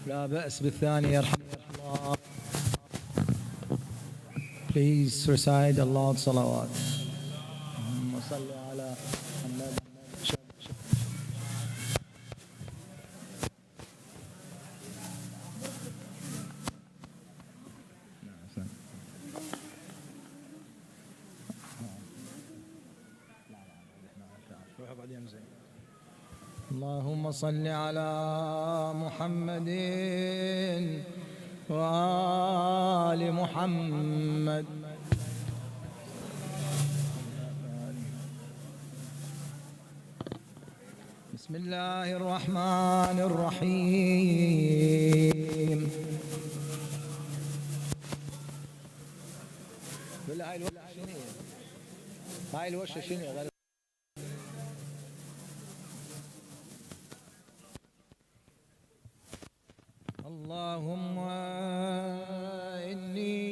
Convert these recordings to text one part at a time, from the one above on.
لا بأس بالثاني يرحمك الله. Please recite Allah salawat. اللهم صل على محمد. اللهم صل على محمد وآل محمد. بسم الله الرحمن الرحيم. هاي الوشة شنو؟ اللهم إني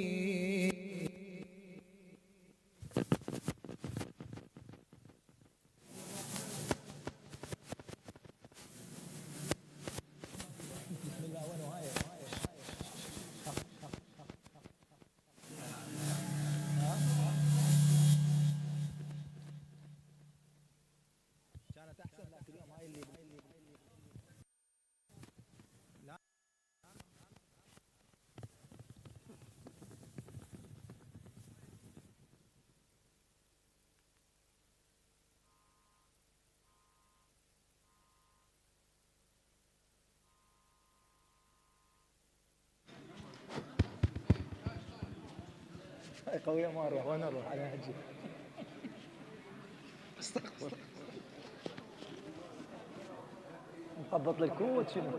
بسم الله وين هاي كانت أحسن لكن اليوم هاي اللي قوية ما نروح وين نروح على حجي. استغفر نخبط للكوت شنو.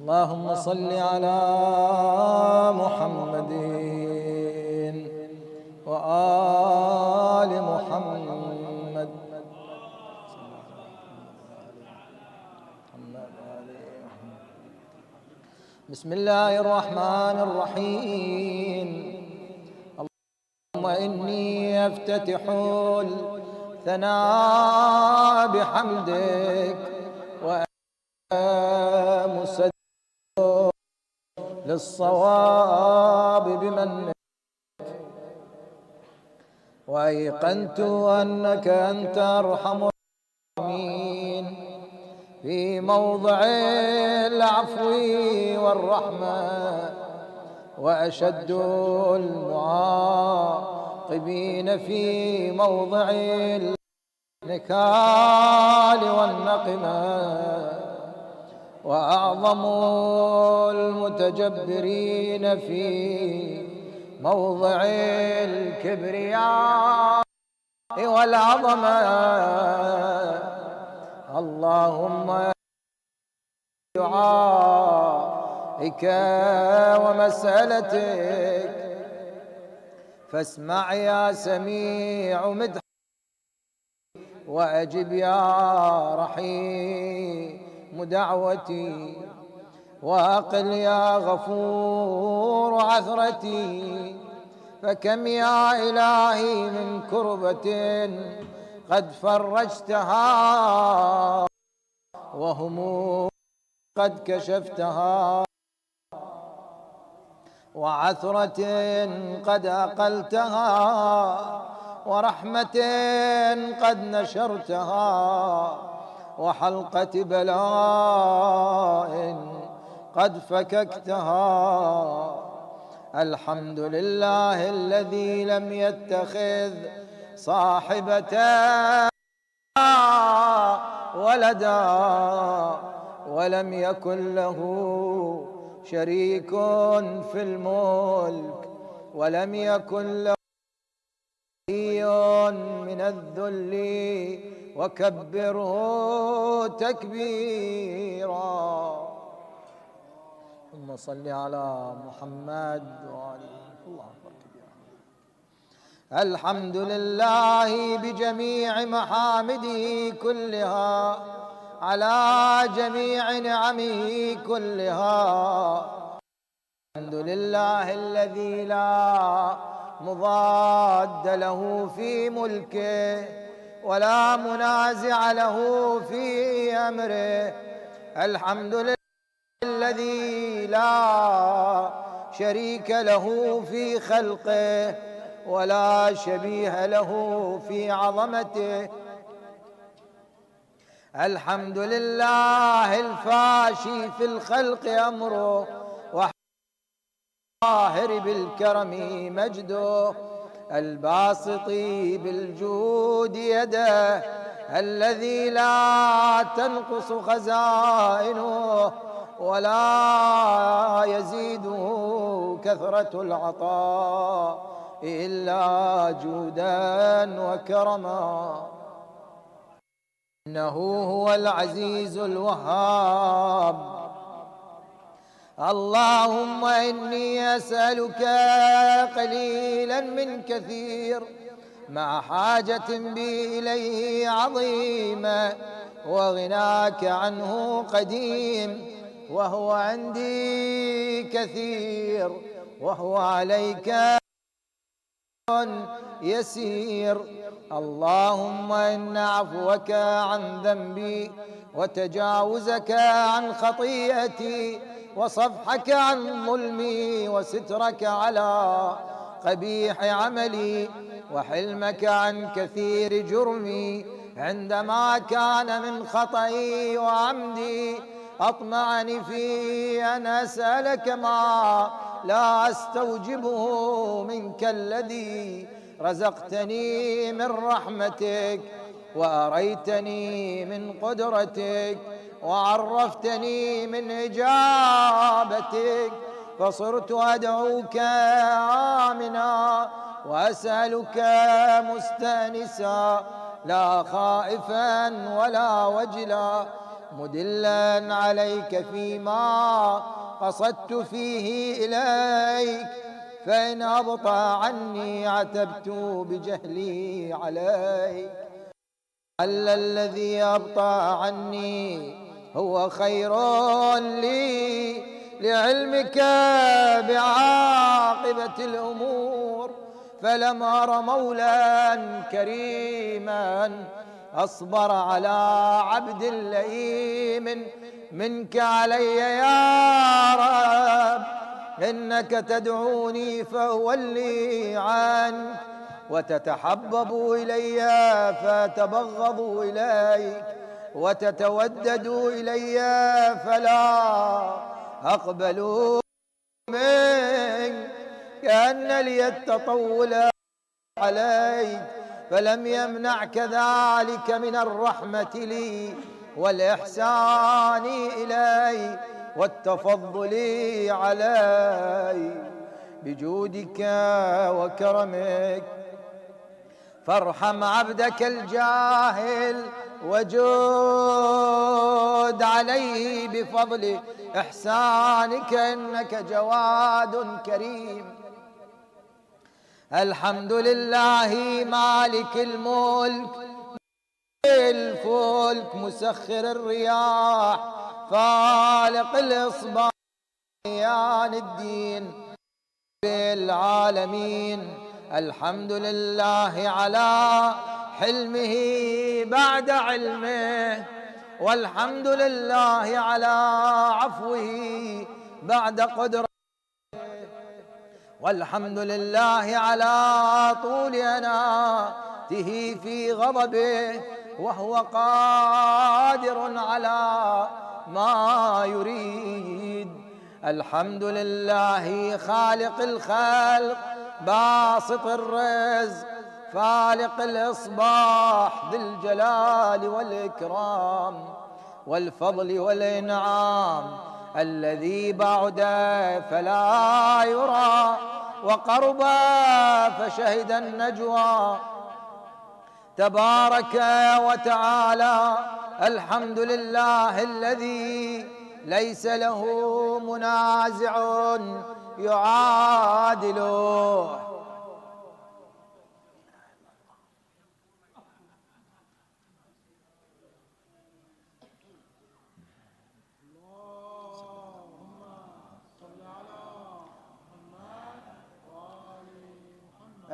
اللهم صل على محمد وآل محمد. بسم الله الرحمن الرحيم. اللهم إني أفتتح الثناء بحمدك ومسدد للصواب بمنك، وأيقنت أنك أنت أرحم الراحمين في موضع العفو والرحمة، وأشد المعاقبين في موضع النكال والنقمة، وأعظم المتجبرين في موضع الكبرياء والعظمة. اللهم دعائك ومسألتك فاسمع يا سميع مدحي، وأجب يا رحيم دعوتي، وأقل يا غفور عثرتي. فكم يا إلهي من كربة قد فرجتها، وهموم قد كشفتها، وعثرة قد أقلتها، ورحمة قد نشرتها، وحلقة بلاء قد فككتها. الحمد لله الذي لم يتخذ صاحبة ولدا، ولم يكن له شريك في الملك، ولم يكن له ولي من الذل، وكبره تكبيرا. ثم صل على محمد وآله. الله أكبر كبيرا. الحمد لله بجميع محامده كلها، على جميع نعمه كلها. الحمد لله الذي لا مضاد له في ملكه ولا منازع له في أمره. الحمد لله الذي لا شريك له في خلقه ولا شبيه له في عظمته. الحمد لله الفاشي في الخلق أمره وحاهر بالكرم مجده، الباسط بالجود يده، الذي لا تنقص خزائنه ولا يزيده كثرة العطاء إلا جودا وكرما. إنه هو العزيز الوهاب. اللهم إني أسألك قليلا من كثير مع حاجة بي إليه عظيمة، وغناك عنه قديم، وهو عندي كثير، وهو عليك يسير. اللهم إن عفوك عن ذنبي وتجاوزك عن خطيئتي وصفحك عن ظلمي وسترك على قبيح عملي وحلمك عن كثير جرمي عندما كان من خطئي وعمدي أطمعني في أن أسألك ما لا أستوجبه منك الذي رزقتني من رحمتك وأريتني من قدرتك وعرفتني من إجابتك، فصرت أدعوك آمنا وأسألك مستأنسا لا خائفا ولا وجلا، مدلا عليك فيما قصدت فيه إليك، فإن أبطأ عني عتبت بجهلي عليك. لعل الذي أبطأ عني هو خير لي لعلمك بعاقبة الأمور، فلم أر مولا كريما أصبر على عبد لئيم منك علي يا رب. إنك تدعوني فأولي عنك وتتحبب إلي فأتبغض إليك وتتودد إلي فلا أقبل منك، كأن لي التطول عليك، فلم يمنعك ذلك من الرحمة لي والإحسان إلي والتفضل علي بجودك وكرمك. فارحم عبدك الجاهل وجود عليه بفضل إحسانك، إنك جواد كريم. الحمد لله مالك الملك الفلك مسخر الرياح فالق الإصباح يان الدين بالعالمين. الحمد لله على حلمه بعد علمه، والحمد لله على عفوه بعد قدرته، والحمد لله على طول أناته في غضبه، وهو قادر على ما يريد. الحمد لله خالق الخلق باسط الرزق فالق الإصباح ذي الجلال والإكرام والفضل والإنعام، الذي بعد فلا يرى وقرب فشهد النجوى تبارك وتعالى. الحمد لله الذي ليس له منازع يعادله.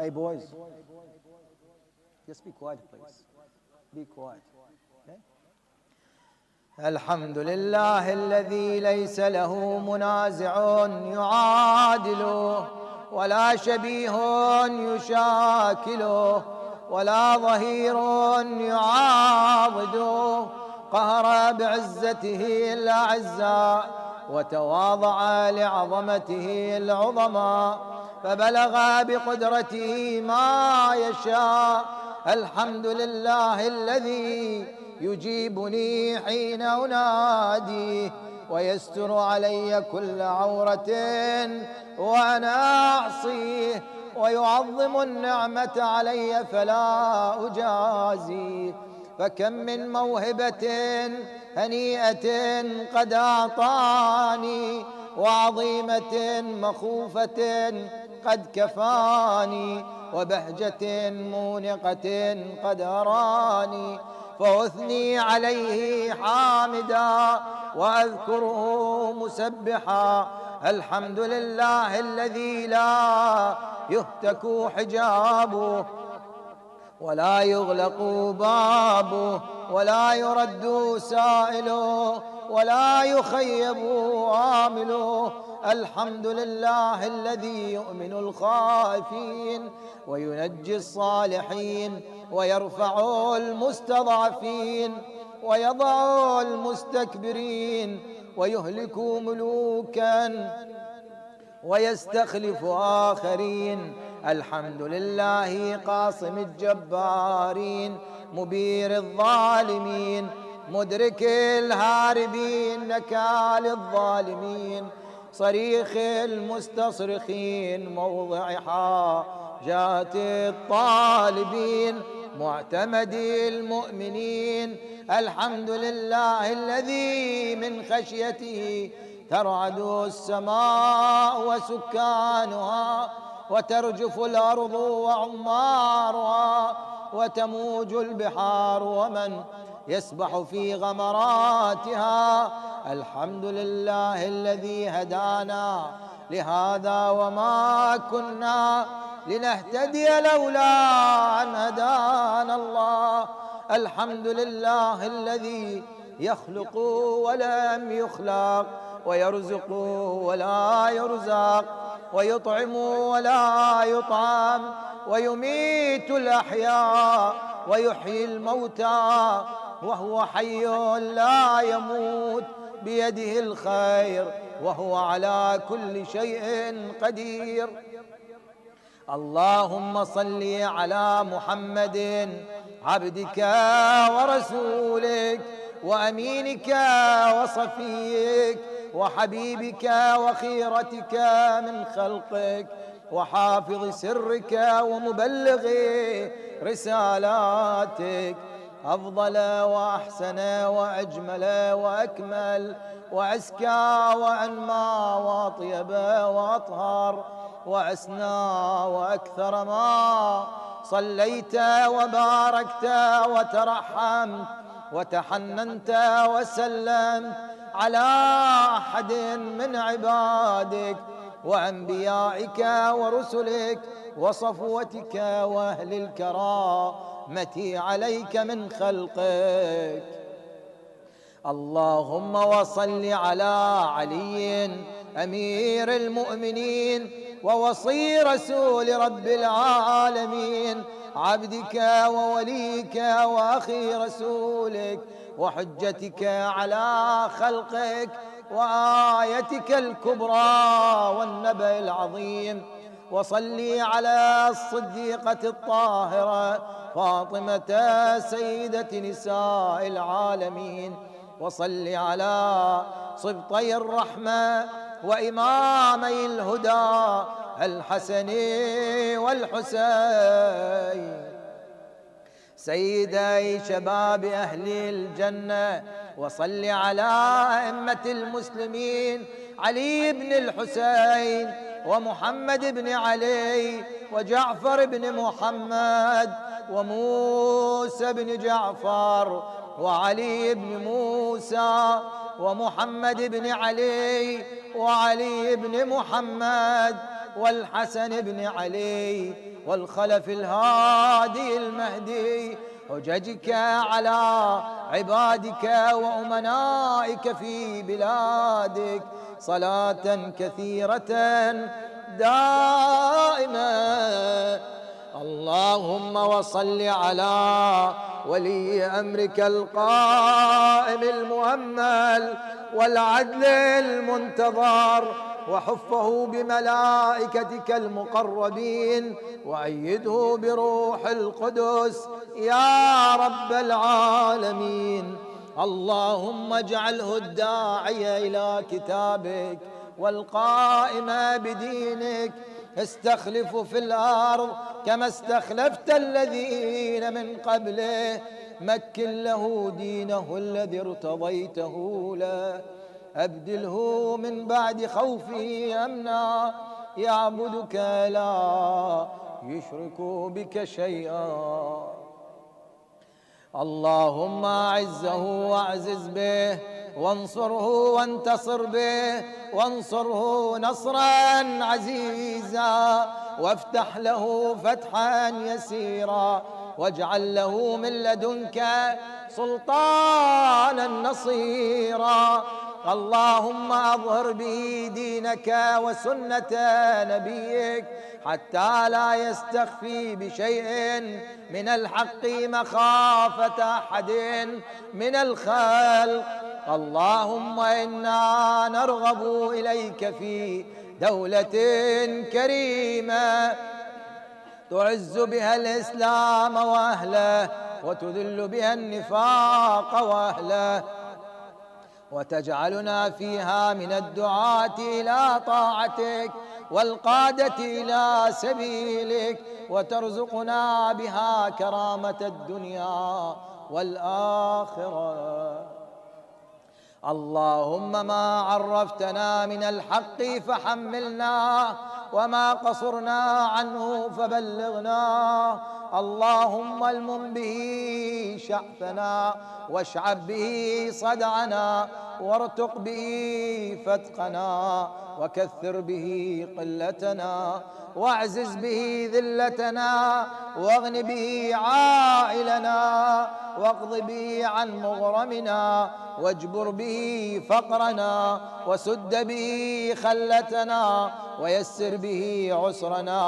Hey boys, just be quiet please. Be quiet. Okay? الحمد لله الذي ليس له منازع يعادله، ولا شبيه يشاكله، ولا ظهير يعاضده. قهر بعزته الأعزاء، وتواضع لعظمته العظماء، فبلغ بقدرته ما يشاء. الحمد لله الذي يجيبني حين أناديه، ويستر علي كل عورة وأنا أعصيه، ويعظم النعمة علي فلا أجازيه. فكم من موهبة هنيئة قد أعطاني، وعظيمة مخوفة قد كفاني، وبهجة مونقة قد أراني، فأثني عليه حامدا وأذكره مسبحا. الحمد لله الذي لا يهتك حجابه، ولا يغلق بابه، ولا يرد سائله، ولا يخيب عامله. الحمد لله الذي يؤمن الخائفين، وينجي الصالحين، ويرفع المستضعفين، ويضع المستكبرين، ويهلك ملوكا ويستخلف آخرين. الحمد لله قاصم الجبارين، مبير الظالمين، مدرك الهاربين، نكال الظالمين، صريخ المستصرخين، موضع حاجات الطالبين، معتمد المؤمنين. الحمد لله الذي من خشيته ترعد السماء وسكانها، وترجف الأرض وعمارها، وتموج البحار ومن يسبح في غمراتها. الحمد لله الذي هدانا لهذا، وما كنا لنهتدي لولا أن هدانا الله. الحمد لله الذي يخلق ولم يخلق، ويرزق ولا يرزق، ويطعم ولا يطعم، ويميت الأحياء ويحيي الموتى، وهو حي لا يموت، بيده الخير، وهو على كل شيء قدير. اللهم صل على محمد عبدك ورسولك، وأمينك وصفيك، وحبيبك وخيرتك من خلقك، وحافظ سرك ومبلغ رسالاتك، أفضل وأحسن وأجمل وأكمل وأزكى وأنمى وأطيب وأطهر وأسنى وأكثر ما صليت وباركت وترحمت وتحننت وسلمت على أحد من عبادك وأنبيائك ورسلك وصفوتك وأهل الكرامة عليك من خلقك. اللهم وصل على علي أمير المؤمنين ووصي رسول رب العالمين، عبدك ووليك وأخي رسولك، وحجتك على خلقك، وآيتك الكبرى والنبأ العظيم. وصلي على الصديقة الطاهرة فاطمة سيدة نساء العالمين، وصل على صبطي الرحمة وإمامي الهدى الحسن والحسين، سيدي شباب أهل الجنة. وصل على أئمة المسلمين علي بن الحسين ومحمد بن علي وجعفر بن محمد وموسى بن جعفر وعلي بن موسى ومحمد بن علي وعلي بن محمد والحسن بن علي والخلف الهادي المهدي، حججك على عبادك وأمنائك في بلادك صلاة كثيرة دائمة. اللهم وصل على ولي أمرك القائم المؤمل والعدل المنتظر، وحفه بملائكتك المقربين، وأيده بروح القدس يا رب العالمين. اللهم اجعله الداعي إلى كتابك والقائم بدينك، استخلف في الأرض كما استخلفت الذين من قبله، مكن له دينه الذي ارتضيته له، أبدله من بعد خوفه أمنا، يعبدك لا يشرك بك شيئا. اللهم أعزه واعزز به، وانصره وانتصر به، وانصره نصرا عزيزا، وافتح له فتحا يسيرا، واجعل له من لدنك سلطانا نصيرا. اللهم أظهر به دينك وسنة نبيك حتى لا يستخفي بشيء من الحق مخافة أحد من الخلق. اللهم إنا نرغب إليك في دولة كريمة تعز بها الإسلام وأهله، وتذل بها النفاق وأهله، وتجعلنا فيها من الدعاة إلى طاعتك والقادة إلى سبيلك، وترزقنا بها كرامة الدنيا والآخرة. اللهم ما عرفتنا من الحق فحملنا، وما قصرنا عنه فبلغنا. اللهم المم به شعثنا، واشعب به صدعنا، وارتق به فتقنا، وكثر به قلتنا، واعزز به ذلتنا، واغن به عائلنا، واقض به عن مغرمنا، واجبر به فقرنا، وسد به خلتنا، ويسر به عسرنا،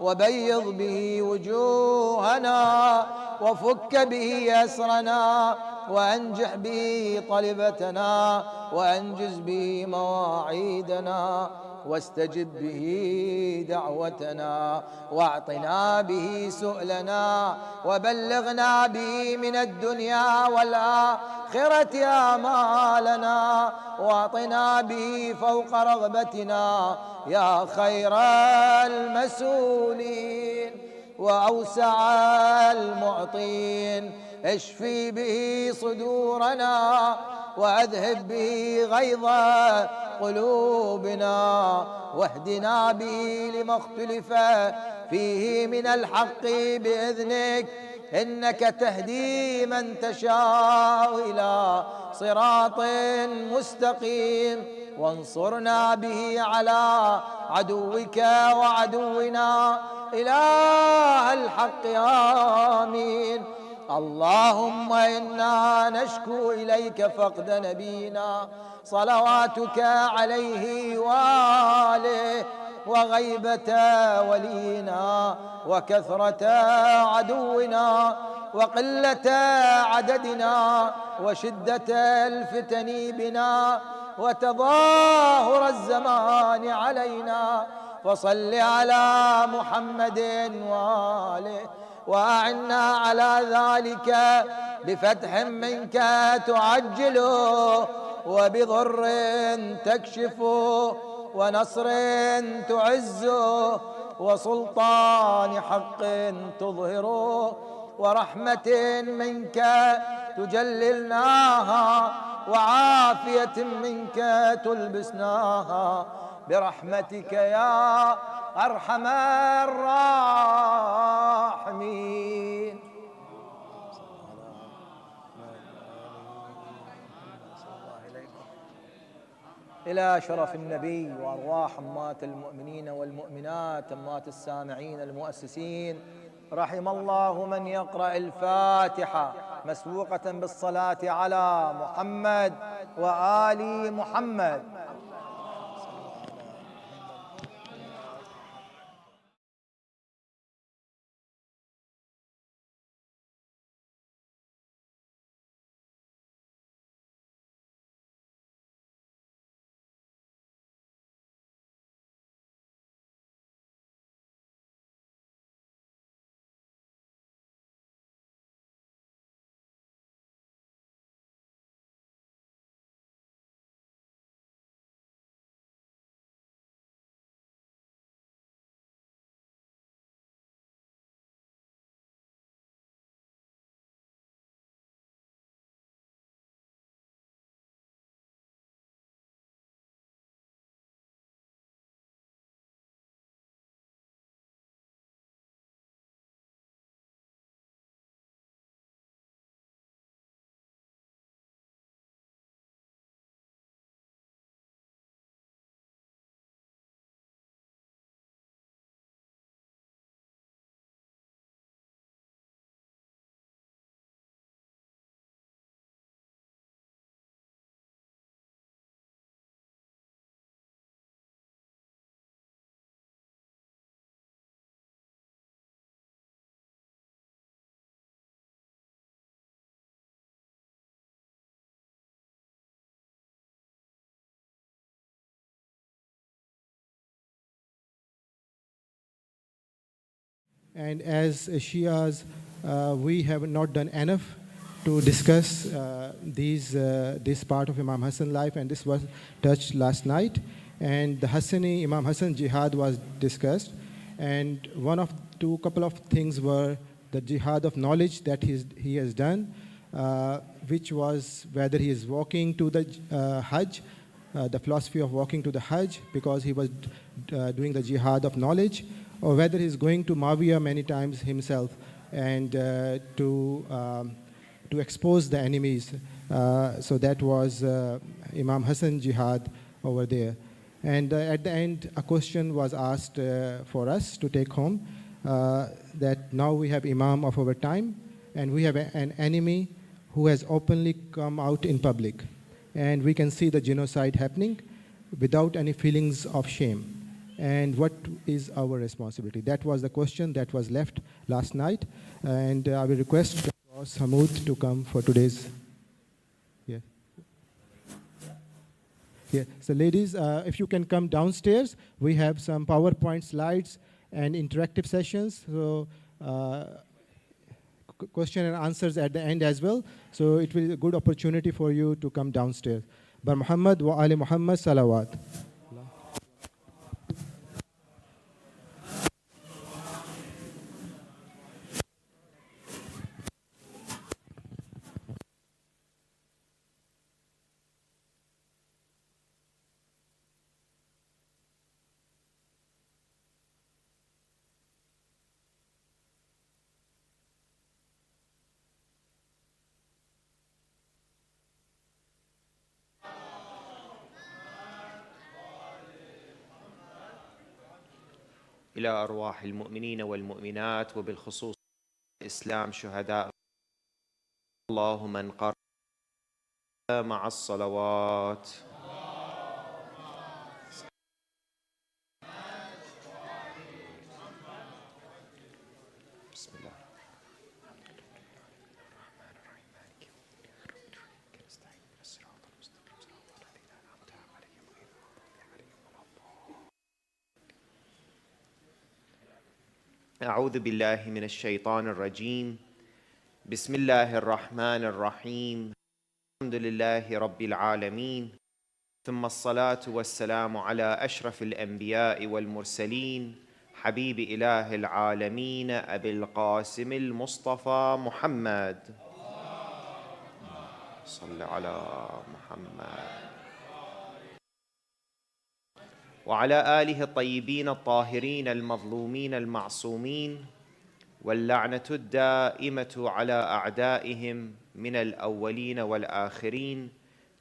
وبيض به وجوهنا، وفك به أسرنا، وأنجح به طلبتنا، وأنجز به مواعيدنا، واستجب به دعوتنا، واعطنا به سؤلنا، وبلغنا به من الدنيا والآخرة آمالنا، واعطنا به فوق رغبتنا يا خير المسؤولين وأوسع المعطين. اشفي به صدورنا، وأذهب به غيظ قلوبنا، واهدنا به لما اختلف فيه من الحق بإذنك، إنك تهدي من تشاء إلى صراط مستقيم. وانصرنا به على عدوك وعدونا إله الحق آمين. اللهم إنا نشكو إليك فقد نبينا صلواتك عليه وآله، وغيبة ولينا، وكثرة عدونا، وقلة عددنا، وشدة الفتن بنا، وتظاهر الزمان علينا. فصل على محمد وآله، وأعنا على ذلك بفتح منك تعجله، وبضر تكشفه، ونصر تعزه، وسلطان حق تظهره، ورحمة منك تجللناها، وعافية منك تلبسناها، برحمتك يا أرحم الراحمين. إلى شرف النبي وأرواح أموات المؤمنين والمؤمنات أموات السامعين المؤسسين. رحم الله من يقرأ الفاتحة مسبوقة بالصلاة على محمد وآل محمد. And as Shias, we have not done enough to discuss this part of Imam Hassan's life, and this was touched last night. And the Hassani, Imam Hassan jihad was discussed, and couple of things were the jihad of knowledge that he has done, which was whether he is walking to the Hajj, the philosophy of walking to the Hajj, because he was doing the jihad of knowledge, or whether he's going to Mawiyah many times himself and to expose the enemies. So that was Imam Hassan jihad over there. And at the end, a question was asked for us to take home, that now we have Imam of our time, and we have an enemy who has openly come out in public. And we can see the genocide happening without any feelings of shame. And what is our responsibility? That was the question that was left last night. And I will request Aus Hmud to come for today's. Yeah. Yeah. So ladies, if you can come downstairs, we have some PowerPoint slides and interactive sessions. So question and answers at the end as well. So it will be a good opportunity for you to come downstairs. Bar Muhammad wa Ali Muhammad salawat. إلى أرواح المؤمنين والمؤمنات وبالخصوص الإسلام شهداء اللهم انقر مع الصلوات. بسم الله الرحمن الرحيم مالك يوم الدين إياك نستعين اهدنا الصراط المستقيم صراط الذين أنعمت عليهم غير المغضوب عليهم ولا الضالين. أعوذ بالله من الشيطان الرجيم. بسم الله الرحمن الرحيم. الحمد لله رب العالمين، ثم الصلاة والسلام على أشرف الأنبياء والمرسلين حبيب إله العالمين أبي القاسم المصطفى محمد. صل على محمد وعلى آله الطيبين الطاهرين المظلومين المعصومين، واللعنة الدائمة على أعدائهم من الأولين والآخرين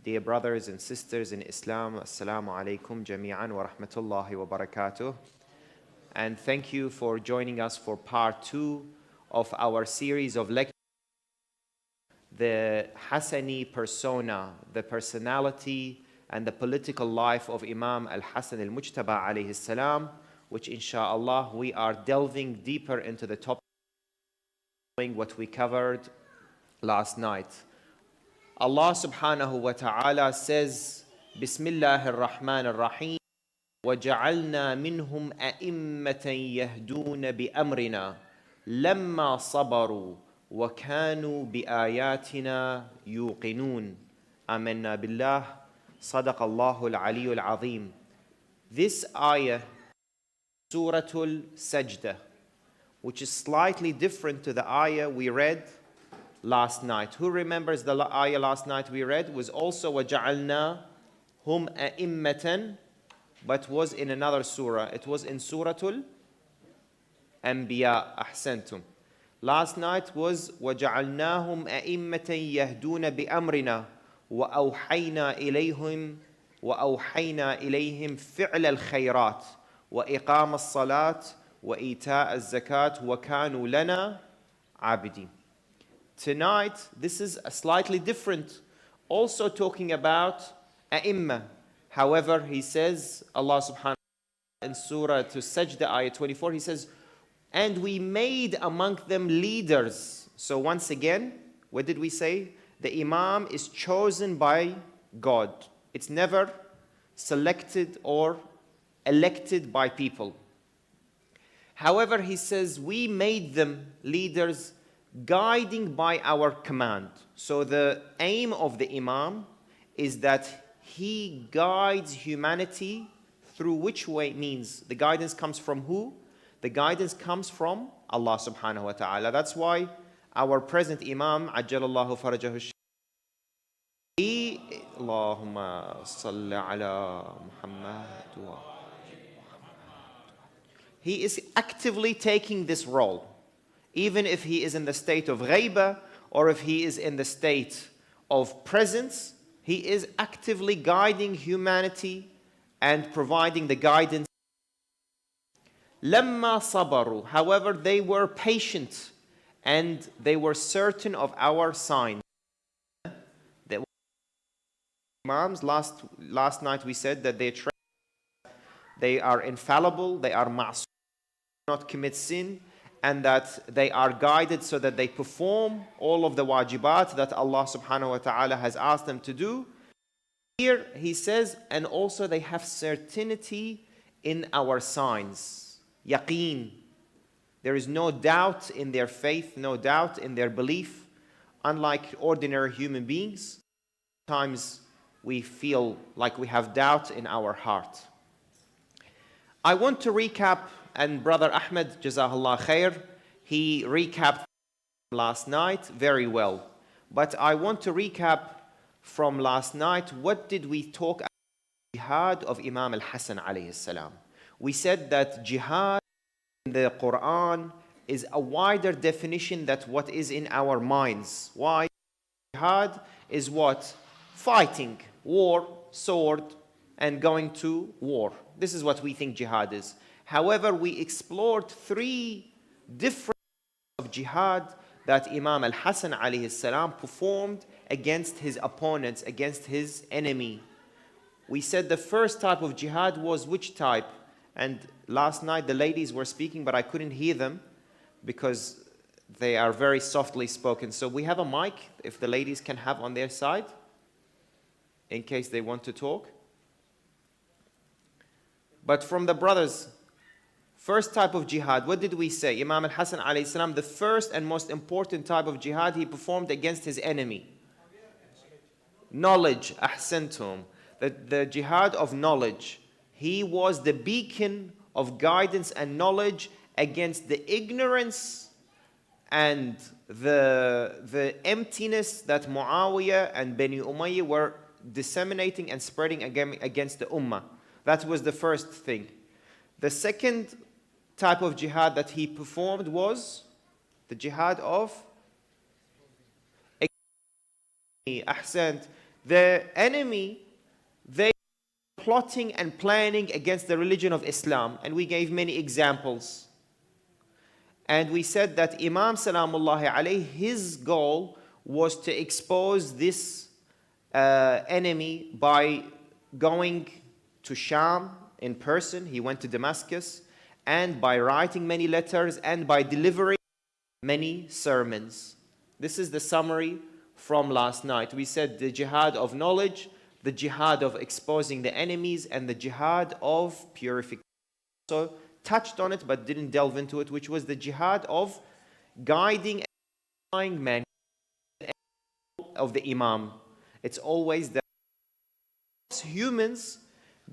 Dear brothers and sisters in Islam, Assalamu alaikum jami'an wa rahmatullahi wa barakatuh. And thank you for joining us for part 2 of our series of lectures, the Hassani persona, the personality and the political life of Imam al-Hassan al-Mujtaba alayhi salam, which inshallah we are delving deeper into the topic what we covered last night. Allah subhanahu wa ta'ala says, Bismillahir Rahmanir Rahim, وَجَعَلْنَا مِنْهُمْ أَئِمَّةً يَهْدُونَ بِأَمْرِنَا لَمَّا صَبَرُوا وَكَانُوا بِآيَاتِنَا يُوقِنُونَ. آمنا بالله. صدق الله العلي العظيم. This ayah, Suratul Sajdah, which is slightly different to the ayah we read last night. Who remembers the ayah last night we read? Was also وَجَعَلْنَا هُمْ أَئِمَّةً, but was in another surah. It was in Suratul Anbiya. Ahsantum. Last night was وَجَعَلْنَاهُمْ أَئِمَّةً يَهْدُونَ بِأَمْرِنَا وَأَوْحَيْنَا إِلَيْهِمْ فِعْلَ الْخَيْرَاتِ وَإِقَامَ الصَّلَاةِ وَإِيتَاءَ الزَّكَاةِ وَكَانُوا لَنَا عَابِدِينَ. Tonight, this is a slightly different, also talking about A'imma. However, he says, Allah subhanahu wa ta'ala in Surah to Sajda, ayah 24, he says, and we made among them leaders. So once again, what did we say? The Imam is chosen by God. It's never selected or elected by people. However, he says, we made them leaders guiding by our command. So the aim of the Imam is that he guides humanity through which way means. The guidance comes from who? The guidance comes from Allah subhanahu wa ta'ala. That's why our present Imam, Ajjalallahu farajahu, he, Allahumma salli ala Muhammad wa he is actively taking this role. Even if he is in the state of ghaiba or if he is in the state of presence, he is actively guiding humanity and providing the guidance. Lamma sabaru, however, they were patient and they were certain of our signs. The Imams, last night we said that they are infallible, they are ma'soom, not commit sin, and that they are guided so that they perform all of the wajibat that Allah subhanahu wa ta'ala has asked them to do. Here he says, and also they have certainty in our signs. Yaqeen. There is no doubt in their faith, no doubt in their belief. Unlike ordinary human beings, sometimes we feel like we have doubt in our heart. I want to recap, and Brother Ahmed, Jazahullah Khair, he recapped last night very well. But I want to recap from last night, what did we talk about jihad of Imam al-Hassan alayhi salam? We said that jihad in the Quran is a wider definition than what is in our minds. Why? Jihad is what? Fighting, war, sword, and going to war. This is what we think jihad is. However, we explored 3 different of jihad that Imam al-Hassan alayhi salam performed against his opponents, against his enemy. We said the first type of jihad was which type? And last night the ladies were speaking, but I couldn't hear them because they are very softly spoken. So we have a mic, if the ladies can have on their side, in case they want to talk. But from the brothers, first type of jihad, what did we say? Imam al-Hassan alayhi salam, the first and most important type of jihad he performed against his enemy. Knowledge, ahsantum. The jihad of knowledge. He was the beacon of guidance and knowledge against the ignorance and the emptiness that Muawiyah and Bani Umayyah were disseminating and spreading against the ummah. That was the first thing. The second type of jihad that he performed was the jihad of ahsant, The enemy, they were plotting and planning against the religion of Islam, and we gave many examples. And we said that Imam Salamullahi alayhi, his goal was to expose this enemy by going to Sham in person. He went to Damascus, and by writing many letters and by delivering many sermons. This is the summary from last night. We said the jihad of knowledge, the jihad of exposing the enemies, and the jihad of purification. So touched on it but didn't delve into it, which was the jihad of guiding and guiding man of the Imam. It's always that humans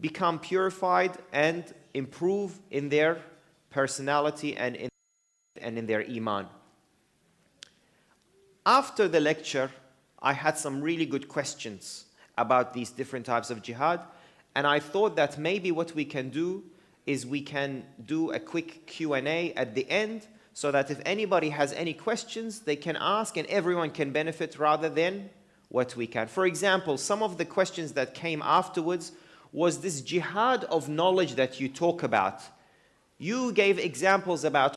become purified and improve in their personality and in their Iman. After the lecture, I had some really good questions about these different types of jihad, and I thought that maybe what we can do is we can do a quick Q&A at the end, so that if anybody has any questions, they can ask and everyone can benefit rather than what we can. For example, some of the questions that came afterwards was this jihad of knowledge that you talk about. You gave examples about,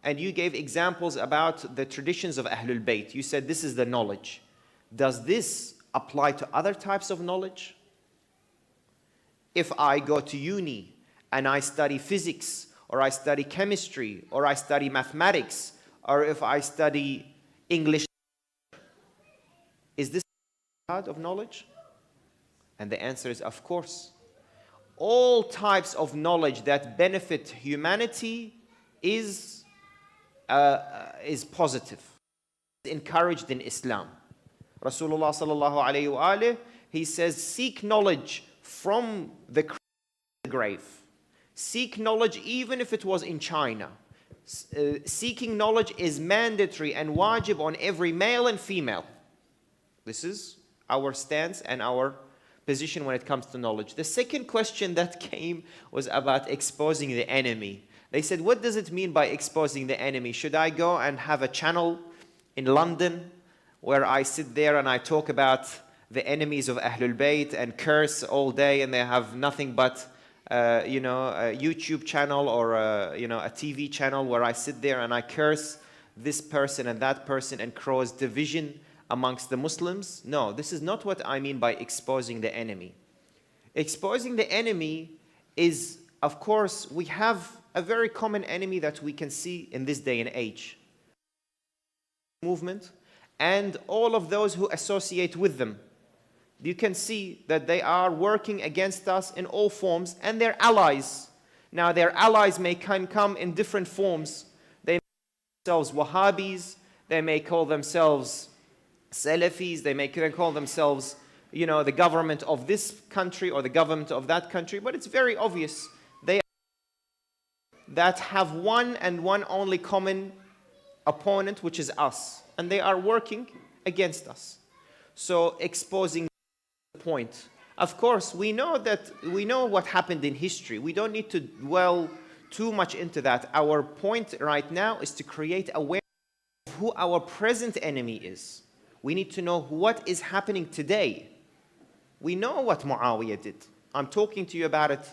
and you gave examples about the traditions of Ahlul Bayt. You said this is the knowledge. Does this apply to other types of knowledge? If I go to uni and I study physics, or I study chemistry, or I study mathematics, or if I study English, is this jihad of knowledge? And the answer is, of course. All types of knowledge that benefit humanity is positive, encouraged in Islam. Rasulullah sallallahu alayhi wa alayhi, he says, seek knowledge from the grave. Seek knowledge even if it was in China. Seeking knowledge is mandatory and wajib on every male and female. This is our stance and our position when it comes to knowledge. The second question that came was about exposing the enemy. They said, what does it mean by exposing the enemy? Should I go and have a channel in London where I sit there and I talk about the enemies of Ahlul Bayt and curse all day, and they have nothing but a YouTube channel or a TV channel where I sit there and I curse this person and that person and cause division amongst the Muslims? No, this is not what I mean by exposing the enemy. Exposing the enemy is, of course, we have a very common enemy that we can see in this day and age. Movement and all of those who associate with them. You can see that they are working against us in all forms, and they're allies. Now, their allies may come in different forms. They may call themselves Wahhabis, they may call themselves Salafis, they may call themselves, the government of this country or the government of that country, but it's very obvious they that have one and one only common opponent, which is us, and they are working against us. So exposing the point. Of course, we know what happened in history. We don't need to dwell too much into that. Our point right now is to create awareness of who our present enemy is. We need to know what is happening today. We know what Muawiyah did. I'm talking to you about it,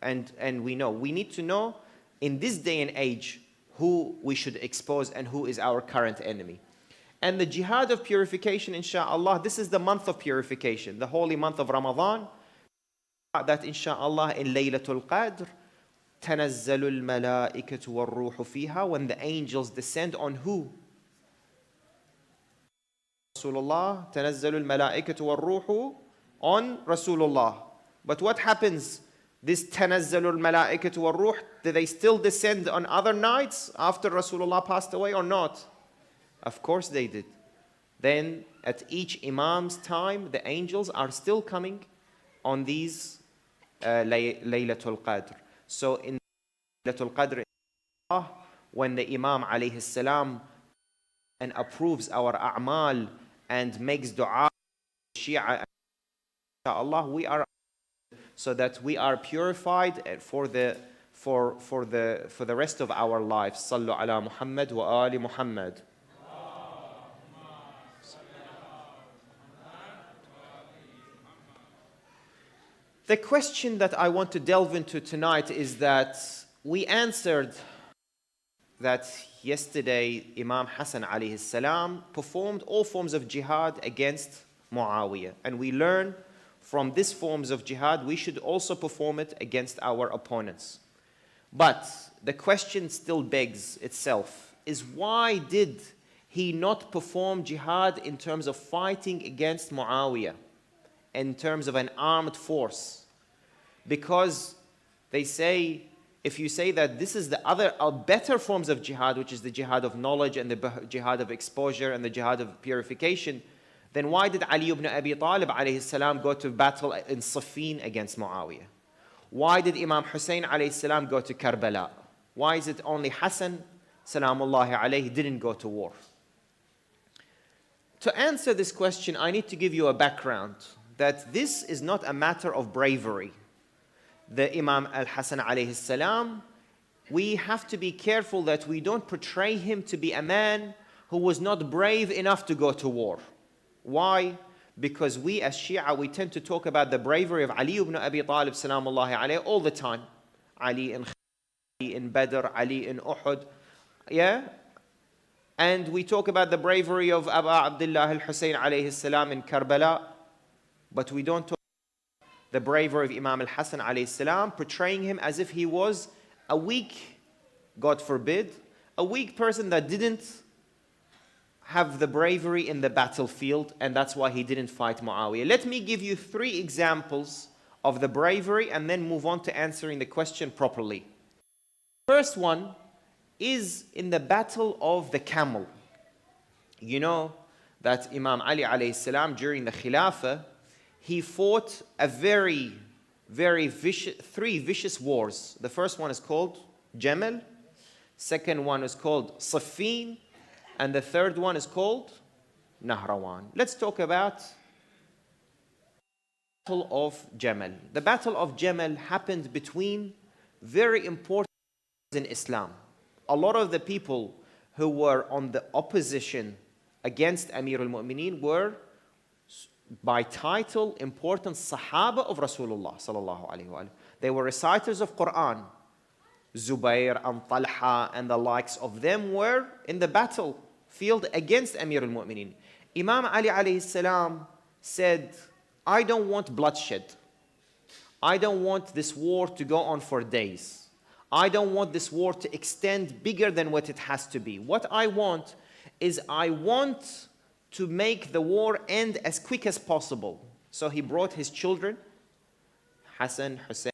and we know. We need to know in this day and age who we should expose and who is our current enemy. And the jihad of purification, inshallah, this is the month of purification, the holy month of Ramadan, that inshallah in Laylatul Qadr, تَنَزَّلُ الْمَلَائِكَةُ وَالرُّوحُ فِيهَا, when the angels descend on who? Rasulullah, تَنَزَّلُ الْمَلَائِكَةُ وَالرُّوحُ on Rasulullah. But what happens? This تَنَزَّلُ الْمَلَائِكَةُ وَالرُّوحُ, do they still descend on other nights after Rasulullah passed away or not? Of course they did. Then at each Imam's time, the angels are still coming on these Laylatul Qadr. So in Laylatul Qadr, when the Imam alayhi salam and approves our a'mal and makes dua, Shia, inshallah, we are so that we are purified for the rest of our lives. Sallu ala Muhammad wa ali Muhammad. The question that I want to delve into tonight is that we answered that yesterday Imam Hassan alayhi salam performed all forms of jihad against Muawiyah. And we learn from these forms of jihad, we should also perform it against our opponents. But the question still begs itself, is why did he not perform jihad in terms of fighting against Muawiyah, in terms of an armed force? Because they say, if you say that this is the other better forms of jihad, which is the jihad of knowledge and the jihad of exposure and the jihad of purification, then why did Ali ibn Abi Talib alayhi salam go to battle in Siffin against Muawiyah? Why did Imam Hussein alayhi salam go to Karbala? Why is it only Hassan salamullahi alayhi didn't go to war? To answer this question, I need to give you a background that this is not a matter of bravery. The Imam al-Hassan alayhi salam, we have to be careful that we don't portray him to be a man who was not brave enough to go to war. Why? Because we as Shia, we tend to talk about the bravery of Ali ibn Abi Talib salamullahi alayhi all the time. Ali in Badr, Ali in Uhud. Yeah? And we talk about the bravery of Abu Abdullah al-Hussein alayhi salam in Karbala. But we don't talk about the bravery of Imam al-Hassan alayhi salam, portraying him as if he was a weak, God forbid, a weak person that didn't have the bravery in the battlefield, and that's why he didn't fight Muawiyah. Let me give you 3 examples of the bravery and then move on to answering the question properly. First one is in the battle of the camel. You know that Imam Ali alayhi salam during the Khilafah, he fought a very vicious, 3 vicious wars. The first one is called Jamal, second one is called Siffin, and the third one is called Nahrawan. Let's talk about the Battle of Jamal. The Battle of Jamal happened between very important in Islam. A lot of the people who were on the opposition against Amir al-Mu'mineen were by title important Sahaba of Rasulullah sallallahu alaihi wasallam. They were reciters of Quran. Zubair and Talha and the likes of them were in the battlefield against Amir al-Mu'mineen. Imam Ali alayhi salam said, I don't want bloodshed. I don't want this war to go on for days. I don't want this war to extend bigger than what it has to be. What I want is I want to make the war end as quick as possible. So he brought his children, Hassan, Hussein,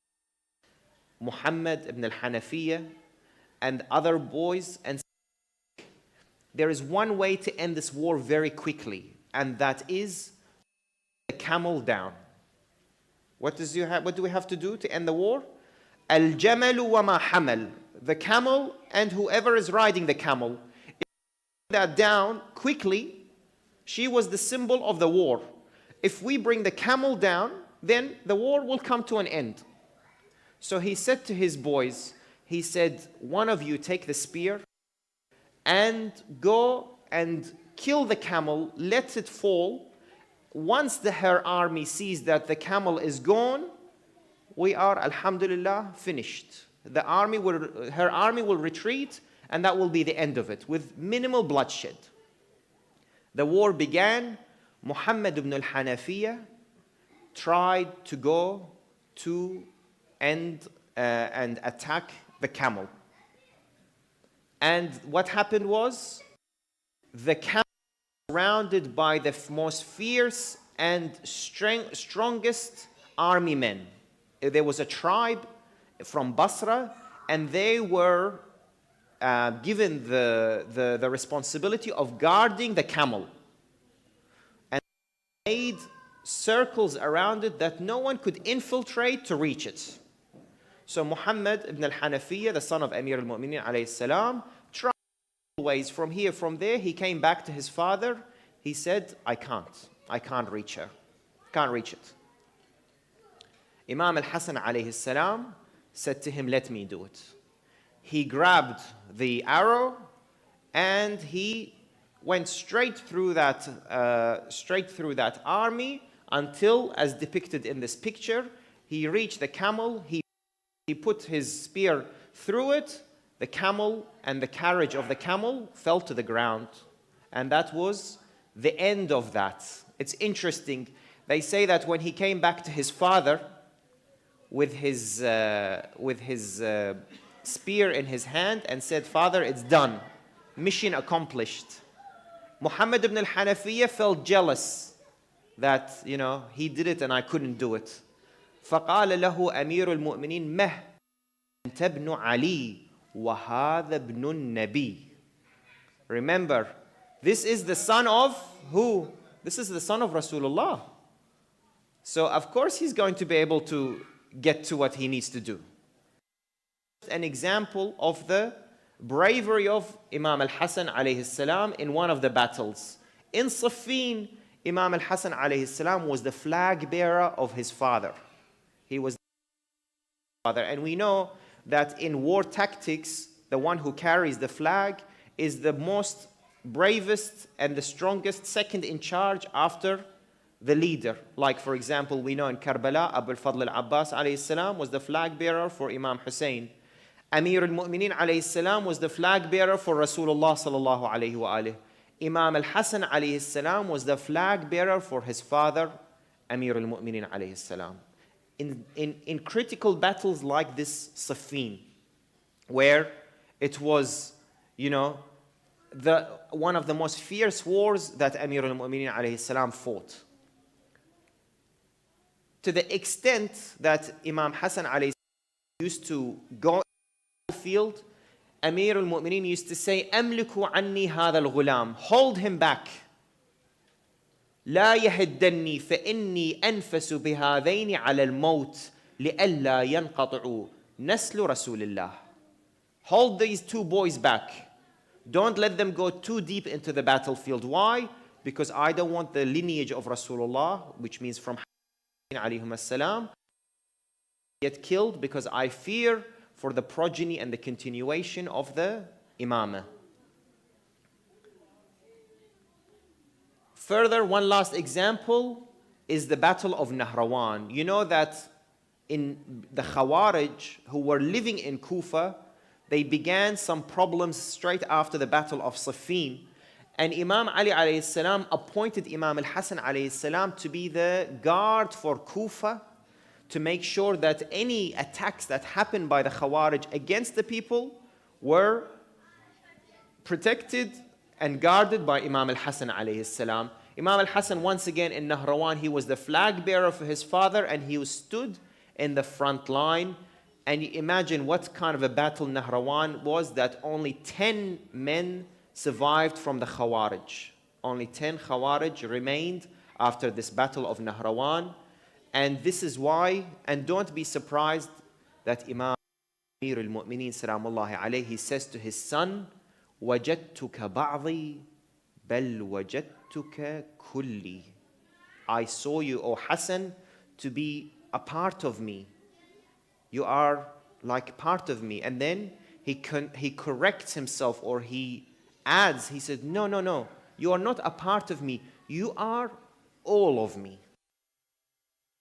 Muhammad ibn al-Hanafiyyah, and other boys, and there is one way to end this war very quickly, and that is the camel down. What do we have to do to end the war? Al-jamalu wa ma hamal. The camel and whoever is riding the camel. If we bring that down quickly, she was the symbol of the war. If we bring the camel down, then the war will come to an end. So he said to his boys, he said, one of you take the spear and go and kill the camel, let it fall. Once her army sees that the camel is gone, we are, alhamdulillah, finished. Her army will retreat, and that will be the end of it, with minimal bloodshed. The war began. Muhammad ibn al-Hanafiyyah tried to go to and attack the camel. And what happened was, the camel was surrounded by the most fierce and strongest army men. There was a tribe from Basra, and they were given the responsibility of guarding the camel. And they made circles around it that no one could infiltrate to reach it. So Muhammad ibn al-Hanafiyyah, the son of Amir al-Mu'mineen alayhi salam, tried ways from here, from there. He came back to his father. He said, I can't reach her. Can't reach it. Imam al-Hassan alayhi salam said to him, let me do it. He grabbed the arrow and he went straight through that army until, as depicted in this picture, He reached the camel, he put his spear through it, the camel and the carriage of the camel fell to the ground. And that was the end of that. It's interesting. They say that when he came back to his father with his spear in his hand and said, "Father, it's done. Mission accomplished." Muhammad ibn al-Hanafiyyah felt jealous that, he did it and I couldn't do it. فقال له أمير المؤمنين مه أنت ابن علي وهذا ابن النبي. Remember, this is the son of who? This is the son of Rasulullah. So of course he's going to be able to get to what he needs to do. An example of the bravery of Imam al-Hassan alayhi salam in one of the battles. In Siffin, Imam al-Hassan alayhi salam was the flag bearer of his father. He was the father. And we know that in war tactics, the one who carries the flag is the most bravest and the strongest, second in charge after the leader. Like, for example, we know in Karbala, Abu al-Fadl al-Abbas alayhi salam was the flag bearer for Imam Hussein. Amir al-Mu'mineen alayhi salam was the flag bearer for Rasulullah sallallahu alayhi wa alayhi. Imam al-Hassan alayhi salam was the flag bearer for his father, Amir al-Mu'mineen alayhi salam. In critical battles like this Siffin, where it was, one of the most fierce wars that Amir al-Mu'mineen alayhi salam fought. To the extent that Imam Hassan alayhi salam used to go field, Amir al-Mu'mineen used to say, "Amliku anni hadha al-ghulam," hold him back. لا يهدني فإني أنفس بهذين على الموت لئلا ينقطع نسل رسول الله. Hold these two boys back. Don't let them go too deep into the battlefield. Why? Because I don't want the lineage of Rasulullah, which means from alayhim as-salam, get killed, because I fear for the progeny and the continuation of the imamah. Further, one last example is the Battle of Nahrawan. You know that in the Khawarij who were living in Kufa, they began some problems straight after the Battle of Siffin. And Imam Ali alayhi salam appointed Imam al-Hassan alayhi salam to be the guard for Kufa, to make sure that any attacks that happened by the Khawarij against the people were protected and guarded by Imam al-Hassan alayhi salam. Imam al-Hassan, once again in Nahrawan, he was the flag bearer for his father, and he stood in the front line. And you imagine what kind of a battle Nahrawan was, that only 10 men survived from the Khawarij. Only 10 Khawarij remained after this battle of Nahrawan. And this is why, and don't be surprised that Imam Amir al-Mu'mineen salamullahi alayhi says to his son, وَجَدْتُكَ بَعْضِي بَلْ وَجَدْتُكَ كُلِّي. I saw you, O Hassan, to be a part of me. You are like part of me. And then he corrects himself, or he adds, he said, no, you are not a part of me. You are all of me.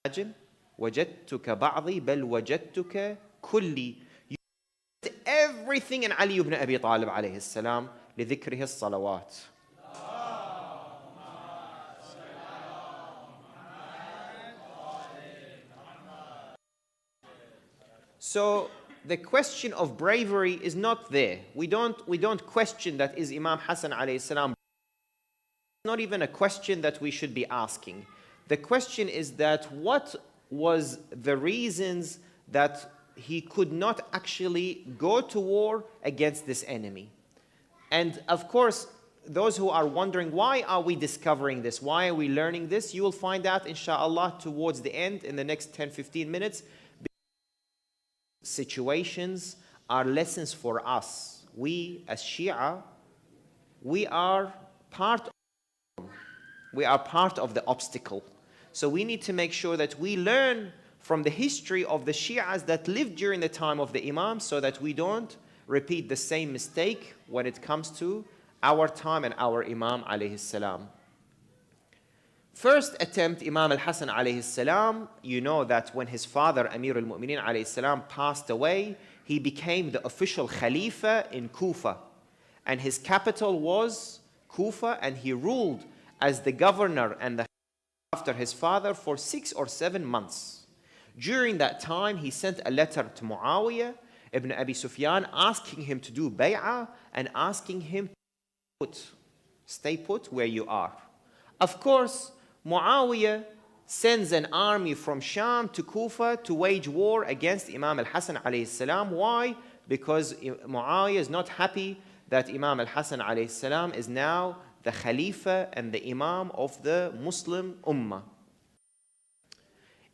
Imagine, وَجَدْتُكَ بَعْضِي بَلْ وَجَدْتُكَ كُلِّي. Everything in Ali ibn Abi Talib alayhi salam لذكره الصلوات. So the question of bravery is not there. We don't question that is Imam Hassan alayhi salam. It's not even a question that we should be asking. The question is that what was the reasons that he could not actually go to war against this enemy? And of course, those who are wondering, why are we discovering this? Why are we learning this? You will find out, inshallah, towards the end, in the next 10-15 minutes. Situations are lessons for us. We, as Shia, we are part of the obstacle. So we need to make sure that we learn from the history of the Shias that lived during the time of the Imam, so that we don't repeat the same mistake when it comes to our time and our Imam alayhi salam. First attempt, Imam al-Hassan alayhi salam, you know that when his father, Amir al-Mu'mineen alayhi salam, passed away, he became the official Khalifa in Kufa. And his capital was Kufa, and he ruled as the governor and the after his father for 6 or 7 months. During that time, he sent a letter to Muawiyah ibn Abi Sufyan asking him to do bay'ah and asking him to stay put where you are. Of course, Muawiyah sends an army from Sham to Kufa to wage war against Imam al-Hassan alayhi salam. Why? Because Muawiyah is not happy that Imam al-Hassan alayhi salam is now the Khalifa and the Imam of the Muslim Ummah.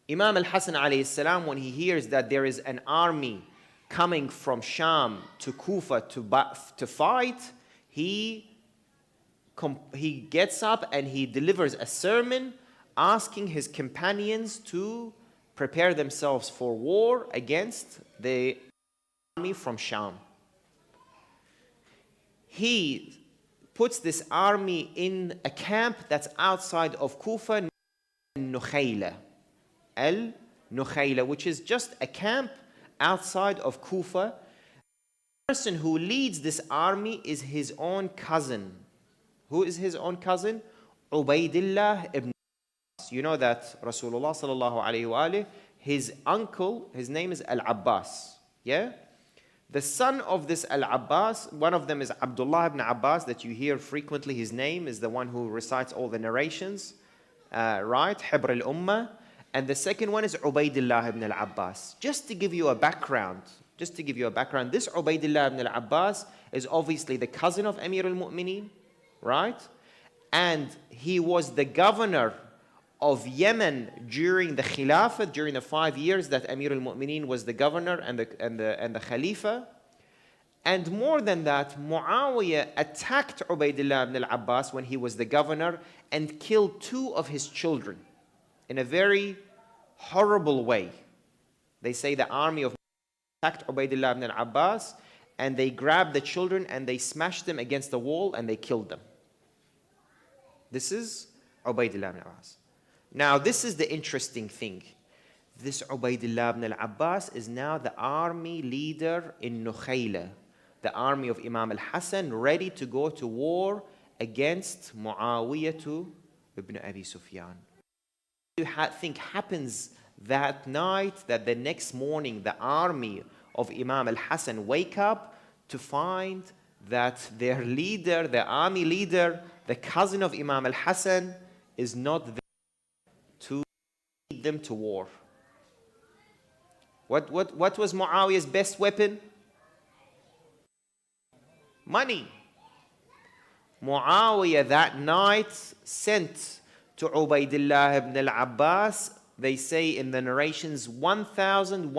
Imam al-Hassan alayhi salam, when he hears that there is an army coming from Sham to Kufa to fight, he gets up and he delivers a sermon asking his companions to prepare themselves for war against the army from Sham. He puts this army in a camp that's outside of Kufa, Nukhayla, which is just a camp outside of Kufa. The person who leads this army is his own cousin. Who is his own cousin? Ubaydillah ibn Abbas. You know that Rasulullah sallallahu alayhi wa alayhi, his uncle, his name is Al-Abbas. Yeah? The son of this Al-Abbas, one of them is Abdullah ibn Abbas, that you hear frequently. His name is the one who recites all the narrations, right? Hibr al-Ummah. And the second one is Ubaydillah ibn al-Abbas. Just to give you a background, this Ubaydillah ibn al-Abbas is obviously the cousin of Amir al-Mu'mineen, right? And he was the governor of Yemen during the Khilafah, during the 5 years that Amir al-Mu'mineen was the governor and the Khalifa. And more than that, Muawiyah attacked Ubaydillah ibn al-Abbas when he was the governor and killed 2 of his children in a very horrible way. They say the army of attacked Ubaydillah ibn al-Abbas and they grabbed the children and they smashed them against the wall and they killed them. This is Ubaydillah ibn al-Abbas. Now, this is the interesting thing. This Ubaydillah ibn al-Abbas is now the army leader in Nukhayla, the army of Imam al-Hassan, ready to go to war against Muawiyah ibn Abi Sufyan. What do you think happens that night, that the next morning the army of Imam al-Hassan wake up to find that their leader, the army leader, the cousin of Imam al-Hassan, is not there to lead them to war? What was Muawiyah's best weapon? Money. Muawiyah that night sent to Ubaydillah ibn al-Abbas, they say in the narrations, 1,000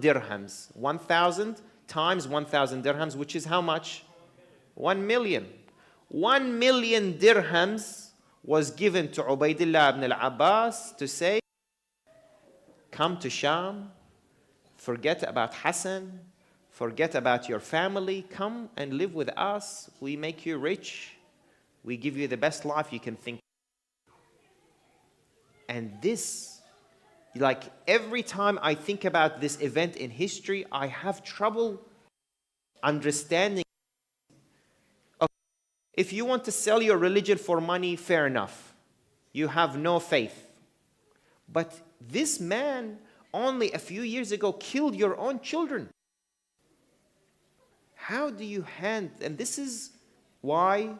dirhams. 1,000 times 1,000 dirhams, which is how much? 1 million. 1 million dirhams was given to Ubaydillah ibn al-Abbas to say, come to Sham, forget about Hassan, forget about your family, come and live with us, we make you rich, we give you the best life you can think. And this, like every time I think about this event in history, I have trouble understanding. If you want to sell your religion for money, fair enough. You have no faith. But this man, only a few years ago, killed your own children. How do you hand? And this is why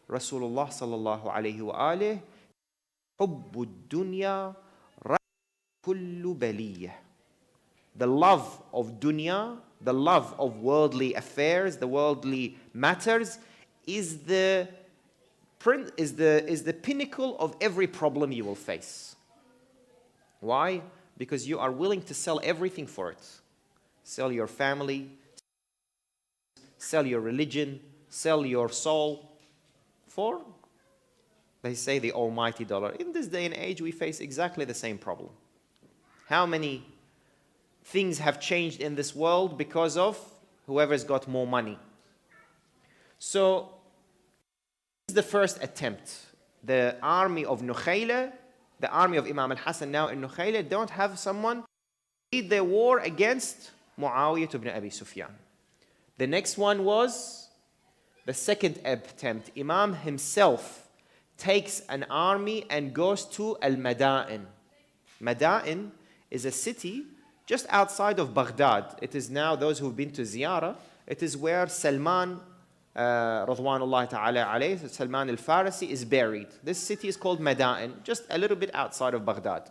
Rasulullah sallallahu alayhi wa alayhi, حب الدنيا كل بلية. The love of dunya, the love of worldly affairs, the worldly matters, is the pinnacle of every problem you will face. Why? Because you are willing to sell everything for it. Sell your family, sell your religion, sell your soul for, they say, the almighty dollar. In this day and age, we face exactly the same problem. How many things have changed in this world because of whoever's got more money? So, this is the first attempt. the army of Nukhayla, the army of Imam al-Hassan now in Nukhayla, don't have someone lead their war against Muawiyah ibn Abi Sufyan. The next one was the second attempt. Imam himself takes an army and goes to Al-Mada'in. Mada'in is a city just outside of Baghdad. It is now, those who've been to Ziyarah, it is where Salman, Radwanullah ta'ala alayhi, Salman al-Farisi is buried. This city is called Mada'in, just a little bit outside of Baghdad.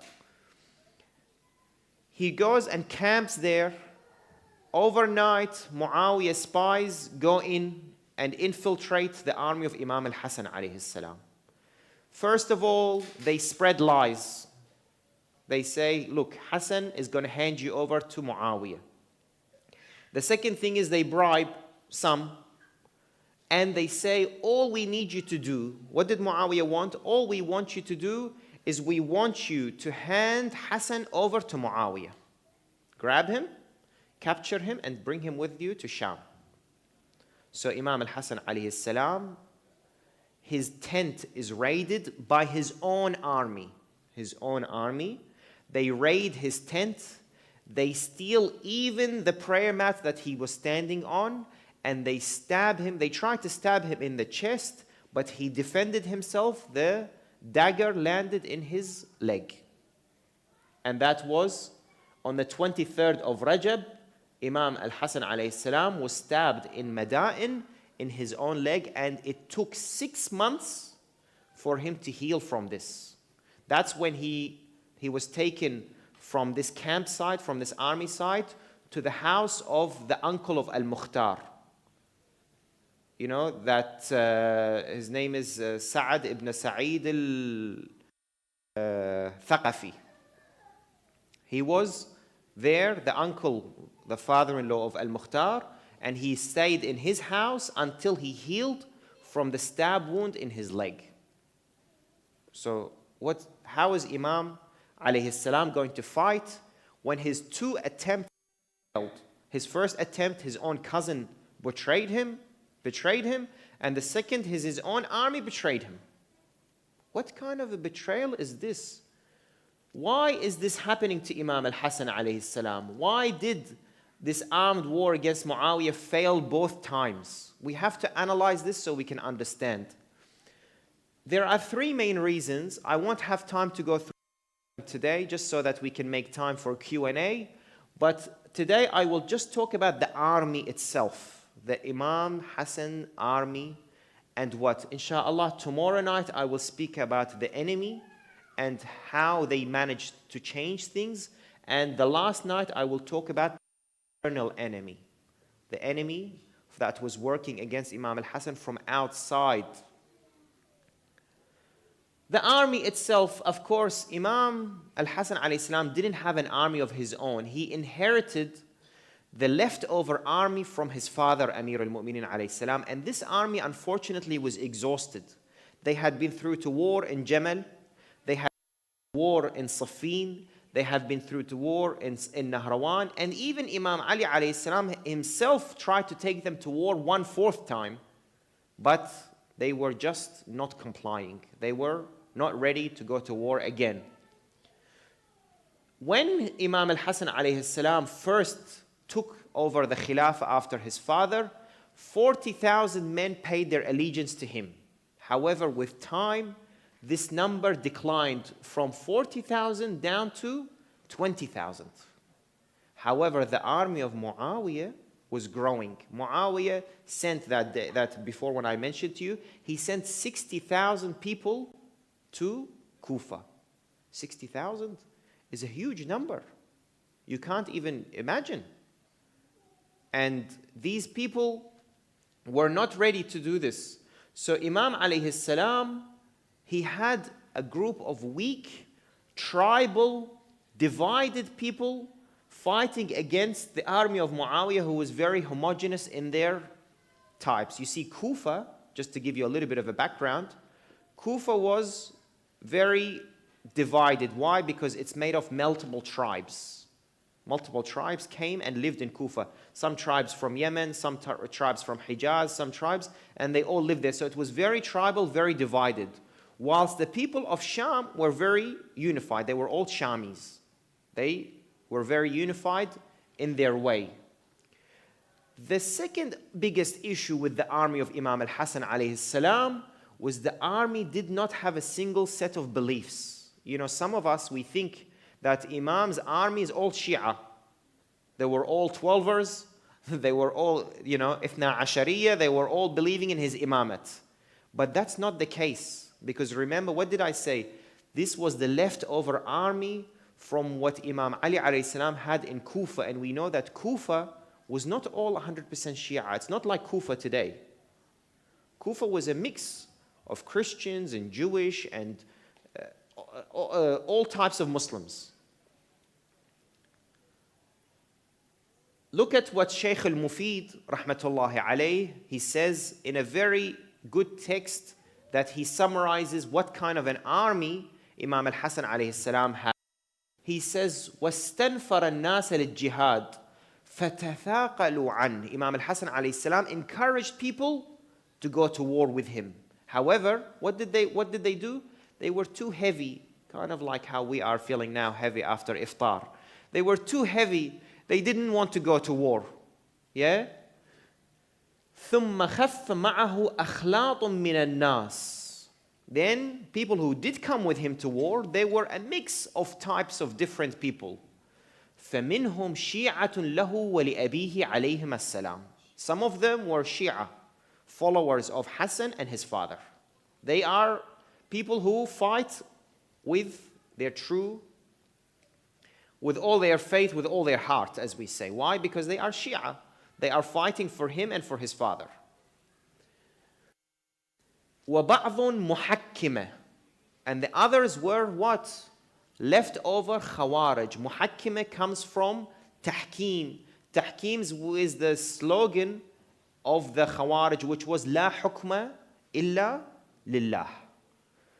He goes and camps there. Overnight, Muawiyah's spies go in and infiltrate the army of Imam al-Hassan alayhi salam. First of all, they spread lies. They say, look, Hassan is going to hand you over to Muawiyah. The second thing is they bribe some, and they say, all we need you to do, what did Muawiyah want? All we want you to do is we want you to hand Hassan over to Muawiyah. Grab him, capture him, and bring him with you to Sham. So Imam al-Hassan alayhi salam, his tent is raided by his own army. His own army. They raid his tent. They steal even the prayer mat that he was standing on, and they stab him. They tried to stab him in the chest, but he defended himself. The dagger landed in his leg. And that was on the 23rd of Rajab. Imam al-Hassan alayhi salam was stabbed in Mada'in in his own leg, and it took 6 months for him to heal from this. That's when he was taken from this campsite, from this army site, to the house of the uncle of Al-Mukhtar. You know, that his name is Sa'ad ibn Sa'id al-Thaqafi. He was there, the uncle, the father-in-law of Al-Mukhtar, and he stayed in his house until he healed from the stab wound in his leg. So how is Imam alayhi salam going to fight when his two attempts failed? His first attempt, his own cousin betrayed him, and the second, his own army betrayed him. What kind of a betrayal is this? Why is this happening to Imam al-Hassan alayhi salam? Why did this armed war against Muawiyah fail both times? We have to analyze this so we can understand. There are three main reasons. I won't have time to go through them today, just so that we can make time for Q&A. But today I will just talk about the army itself, the Imam Hassan army, and what? Inshallah, tomorrow night I will speak about the enemy and how they managed to change things. And the last night I will talk about the external enemy, the enemy that was working against Imam al-Hassan from outside. The army itself, of course, Imam al-Hassan alayhi salam didn't have an army of his own. He inherited the leftover army from his father, Amir al-Mu'minin alayhi salam, and this army unfortunately was exhausted. They had been through to war in Jamal, they had war in Siffin, they had been through to war in Nahrawan, and even Imam Ali alayhi salam himself tried to take them to war 1/4 time, but they were just not complying. They were not ready to go to war again. When Imam al-Hassan alayhi salam first took over the Khilafah after his father, 40,000 men paid their allegiance to him. However, with time, this number declined from 40,000 down to 20,000. However, the army of Muawiyah was growing. Muawiyah sent that before, when I mentioned to you, he sent 60,000 people to Kufa. 60,000 is a huge number. You can't even imagine. And these people were not ready to do this. So Imam alayhi salam, he had a group of weak, tribal, divided people fighting against the army of Muawiyah, who was very homogeneous in their types. You see, Kufa, just to give you a little bit of a background, Kufa was very divided. Why? Because it's made of multiple tribes. Multiple tribes came and lived in Kufa. Some tribes from Yemen, some tribes from Hijaz, some tribes, and they all lived there. So it was very tribal, very divided. whilst the people of Sham were very unified. They were all Shamis. They were very unified in their way. The second biggest issue with the army of Imam al-Hassan alayhi salam was the army did not have a single set of beliefs. You know, some of us, we think that Imam's army is all Shia. They were all 12ers. They were all, you know, Ithna Ashariya. They were all believing in his imamat. But that's not the case. Because remember, what did I say? This was the leftover army from what Imam Ali alayhi salam had in Kufa. And we know that Kufa was not all 100% Shia. It's not like Kufa today. Kufa was a mix of Christians and Jewish and all types of Muslims. Look at what Shaykh al-Mufid, rahmatullahi alayh, he says in a very good text that he summarizes what kind of an army Imam al-Hassan alayhi salam had. He says, وَاسْتَنْفَرَ النَّاسَ لِلْجِهَادِ فَتَثَاقَلُوا عَنْهِ. Imam al-Hassan alayhi salam encouraged people to go to war with him. However, what did they do? They were too heavy, kind of like how we are feeling now, heavy after iftar. They were too heavy. They didn't want to go to war. Yeah? ثُمَّ خَفَّ مَعَهُ أَخْلَاطٌ مِّنَ النَّاسِ. Then people who did come with him to war, they were a mix of types of different people. فَمِنْهُمْ شِيعَةٌ لَهُ وَلِأَبِيهِ عَلَيْهِمَ السَّلَامُ. Some of them were Shia, followers of Hassan and his father. They are people who fight with their true, with all their faith, with all their heart, as we say. Why? Because they are Shia. They are fighting for him and for his father. وَبَعْضٌ مُحَكِّمَةٌ. And the others were what? Leftover Khawarij. Muhakkima comes from Tahkim. Tahkim is the slogan of the Khawarij, which was La hukma illa lillah.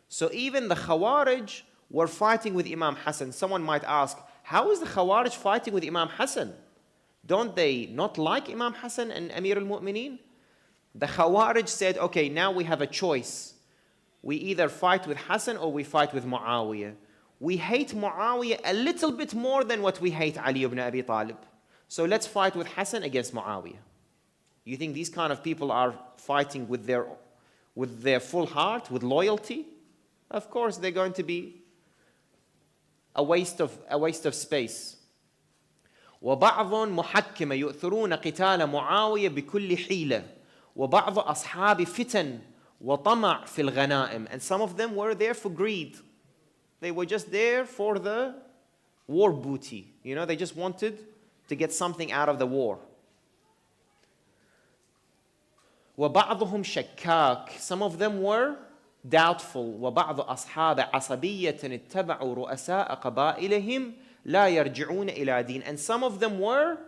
So even the Khawarij were fighting with Imam Hassan. Someone might ask, how is the Khawarij fighting with Imam Hassan? Don't they not like Imam Hassan and Amir al-Mu'mineen? The Khawarij said, okay, now we have a choice. We either fight with Hassan or we fight with Muawiyah. We hate Muawiyah a little bit more than what we hate Ali ibn Abi Talib. So let's fight with Hassan against Muawiyah. You think these kind of people are fighting with their full heart, with loyalty? Of course, they're going to be a waste of space. وَبَعْضٌ مُحَكِّمَ يُؤْثِرُونَ قِتَالَ مُعَاوِيَ بِكُلِّ حِيلَةٍ وَبَعْضُ أَصْحَابِ فِتَنٍ وَطَمَعٍ فِي الْغَنَائِمِ. And some of them were there for greed. They were just there for the war booty. You know, they just wanted to get something out of the war. وَبَعْضُهُمْ شَكَّاكٍ. Some of them were doubtful. وَبَعْضُ أَصْحَابَ عَصَبِيَّةٍ اتَّبَعُوا رُؤَسَاءَ قَبَائِلِهِمْ لَا يَرْجِعُونَ إِلَى دِينٍ. And some of them were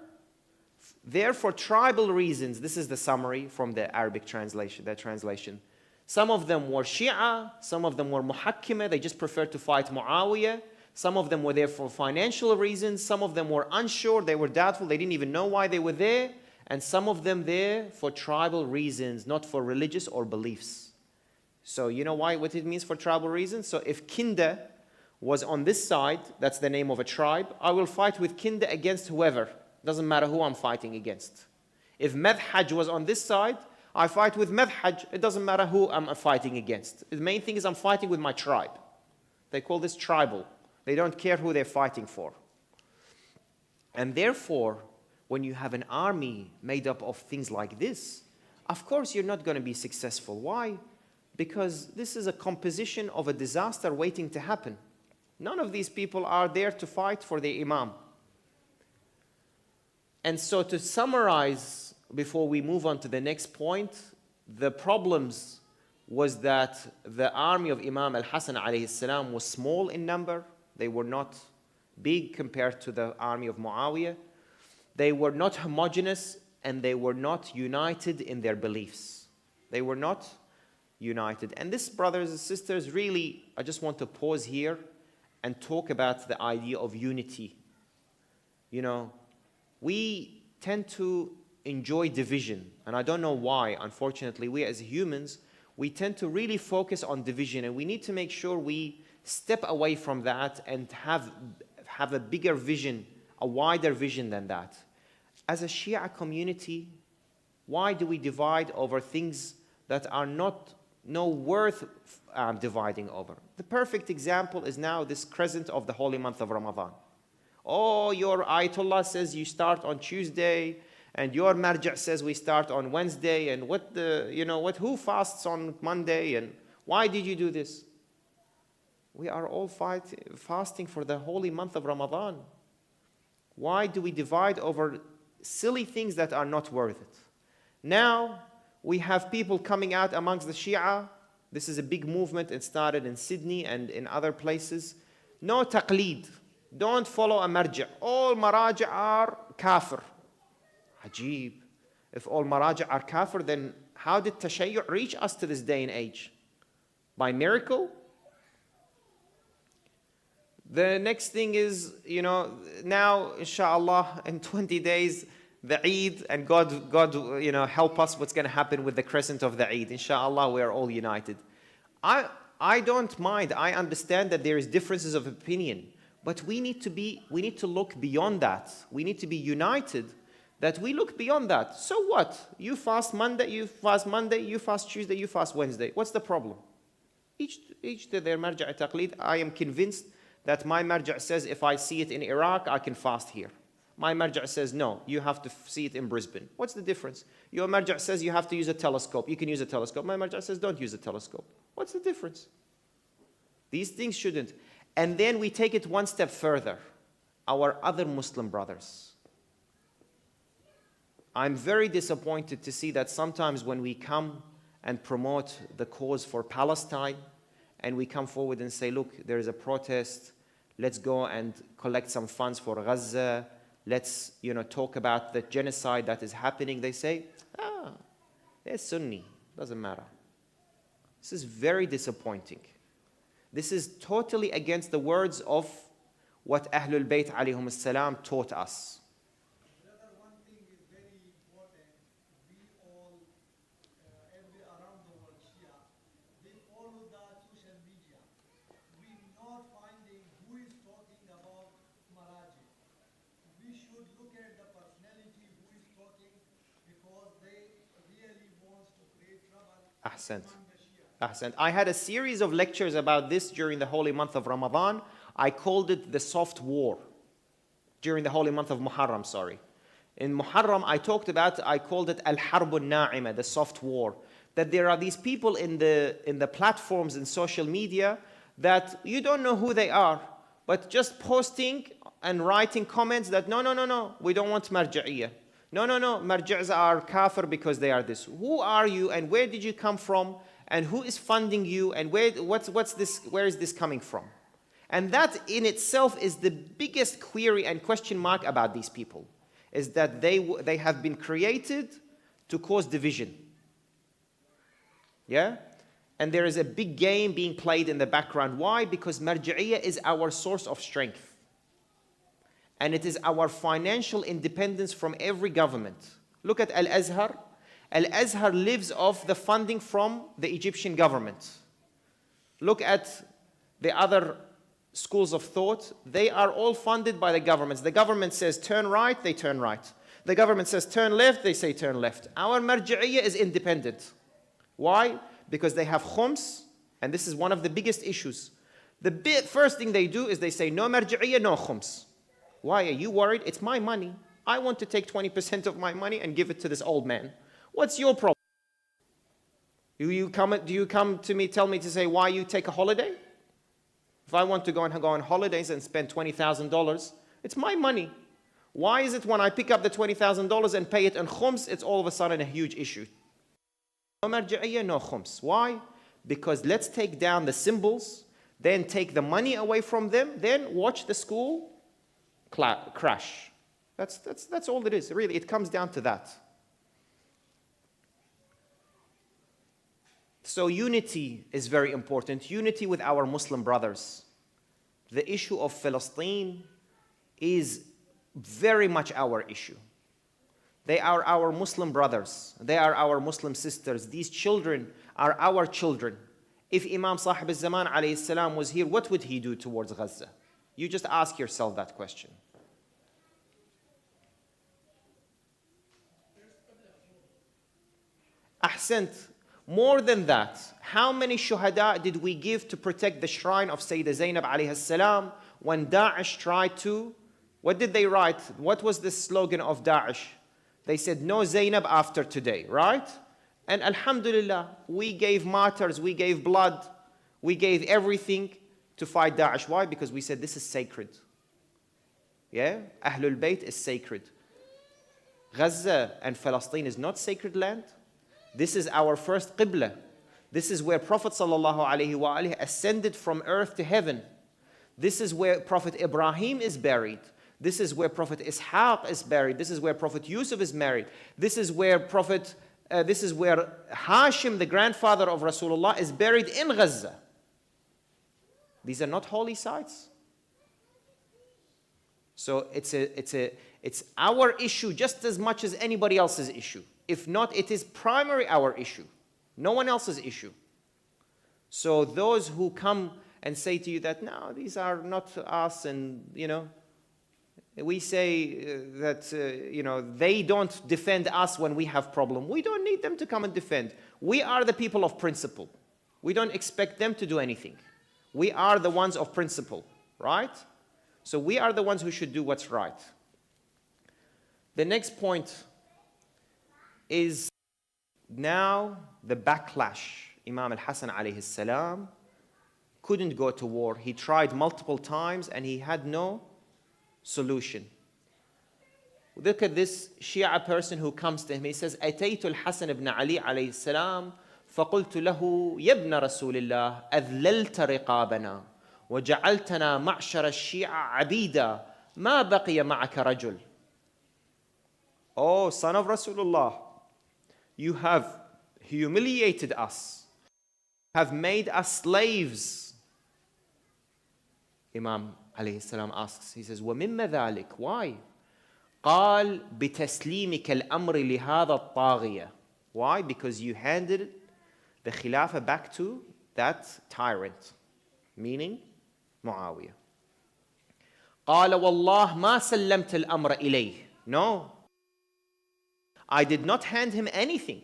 there for tribal reasons. This is the summary from the Arabic translation, their translation. Some of them were Shia, some of them were Muhakkima, they just preferred to fight Muawiyah. Some of them were there for financial reasons, some of them were unsure, they were doubtful, they didn't even know why they were there. And some of them there for tribal reasons, not for religious or beliefs. So you know what it means for tribal reasons? So if Kinda was on this side, that's the name of a tribe, I will fight with Kinda against whoever. Doesn't matter who I'm fighting against. If Madhaj was on this side, I fight with Madhaj. It doesn't matter who I'm fighting against. The main thing is I'm fighting with my tribe. They call this tribal. They don't care who they're fighting for. And therefore, when you have an army made up of things like this, of course you're not going to be successful. Why? Because this is a composition of a disaster waiting to happen. None of these people are there to fight for the Imam. And so to summarize, before we move on to the next point, the problems was that the army of Imam al-Hassan alayhi salam was small in number. They were not big compared to the army of Muawiyah. They were not homogeneous and they were not united in their beliefs. They were not united. And this, brothers and sisters, really, I just want to pause here and talk about the idea of unity. You know, we tend to enjoy division, and I don't know why. Unfortunately, we as humans, we tend to really focus on division, and we need to make sure we step away from that and have a bigger vision, a wider vision than that. As a Shia community, why do we divide over things that are not worth dividing over? The perfect example is now this crescent of the holy month of Ramadan. Oh, your Ayatollah says you start on Tuesday, and your Marja' says we start on Wednesday, and who fasts on Monday, and why did you do this? We are all fasting for the holy month of Ramadan. Why do we divide over silly things that are not worth it? Now, we have people coming out amongst the Shia. This is a big movement. It started in Sydney and in other places. No taqleed. Don't follow a marja'. All maraja' are kafir. Ajib. If all maraja' are kafir, then how did tashayyu' reach us to this day and age? By miracle? The next thing is, now, inshallah, in 20 days, the Eid, and God, help us what's going to happen with the crescent of the Eid. Inshallah, we are all united. I don't mind. I understand that there is differences of opinion, but we need to look beyond that. We need to be united, that we look beyond that. So what? You fast Monday, you fast Tuesday, you fast Wednesday. What's the problem? Each to their marja' taqleed. I am convinced that my marja' says if I see it in Iraq, I can fast here. My marja' says, no, you have to see it in Brisbane. What's the difference? Your marja' says you have to use a telescope. You can use a telescope. My marja' says don't use a telescope. What's the difference? These things shouldn't. And then we take it one step further. Our other Muslim brothers. I'm very disappointed to see that sometimes when we come and promote the cause for Palestine, and we come forward and say, look, there is a protest. Let's go and collect some funds for Gaza. Let's, talk about the genocide that is happening. They say, they're Sunni. Doesn't matter. This is very disappointing. This is totally against the words of what Ahlul Bayt alayhum salam taught us. Brother, one thing is very important. We all, around the world, Shia, they follow the social media. We're not finding who is talking about Maraji. We should look at the personality who is talking, because they really want to create trouble Ahsant. among the Shia. Ahsant. I had a series of lectures about this during the holy month of Ramadan. I called it the soft war. During the holy month of Muharram, sorry. In Muharram, I called it al-harbun na'ima, the soft war. That there are these people in the platforms in social media that you don't know who they are, but just posting and writing comments that no, we don't want marja'iyah. No, marja'as are kafir because they are this. Who are you and where did you come from and who is funding you and where is this coming from? And that in itself is the biggest query and question mark about these people, is that they have been created to cause division. Yeah? And there is a big game being played in the background. Why? Because marja'iyah is our source of strength. And it is our financial independence from every government. Look at Al-Azhar. Al-Azhar lives off the funding from the Egyptian government. Look at the other schools of thought. They are all funded by the governments. The government says turn right, they turn right. The government says turn left, they say turn left. Our marja'iyah is independent. Why? Because they have khums, and this is one of the biggest issues. The first thing they do is they say no marja'iyah, no khums. Why are you worried? It's my money. I want to take 20% of my money and give it to this old man. What's your problem? Do you come to me, tell me to say why you take a holiday? If I want to go on holidays and spend $20,000, it's my money. Why is it when I pick up the $20,000 and pay it in khums, it's all of a sudden a huge issue? No marja'iyah, no khums. Why? Because let's take down the symbols, then take the money away from them, then watch the school crash. That's all it is. Really, it comes down to that. So unity is very important. Unity with our Muslim brothers. The issue of Palestine is very much our issue. They are our Muslim brothers. They are our Muslim sisters. These children are our children. If Imam Sahib al-Zaman alayhi salam was here, what would he do towards Gaza? You just ask yourself that question. Ahsant. More than that, how many shuhada did we give to protect the shrine of Sayyidah Zainab alayhi salam when Daesh tried to? What did they write? What was the slogan of Daesh? They said, no Zainab after today, right? And alhamdulillah, we gave martyrs, we gave blood, we gave everything to fight Daesh. Why? Because we said this is sacred. Yeah? Ahlul Bayt is sacred. Gaza and Palestine is not sacred land. This is our first qibla. This is where Prophet ﷺ ascended from earth to heaven. This is where Prophet Ibrahim is buried. This is where Prophet Ishaq is buried. This is where Prophet Yusuf is married. This is where Hashim, the grandfather of Rasulullah, is buried in Gaza. These are not holy sites. So it's our issue just as much as anybody else's issue. If not, it is primary our issue. No one else's issue. So those who come and say to you that, no, these are not us, and, we say that, they don't defend us when we have problem. We don't need them to come and defend. We are the people of principle. We don't expect them to do anything. We are the ones of principle, right? So we are the ones who should do what's right. The next point is now the backlash. Imam al-Hassan alayhi salam couldn't go to war. He tried multiple times and he had no solution. Look at this Shia person who comes to him. He says, أتيت الحسن بن علي عليه السلام فقلت له يا ابن رسول الله أذللت رقابنا وجعلتنا معشر الشيعة عبيدا ما بقي معك رجل. Oh, son of Rasulullah, you have humiliated us, have made us slaves. Imam alayhi salam asks, he says, وَمِمَّ ذَلِكَ? Why? قال بتسليمك الأمر لهذا الطاغية. Why? Because you handed the Khilafah back to that tyrant, meaning Muawiyah. قال والله ما سلمت الأمر إليه. No, I did not hand him anything.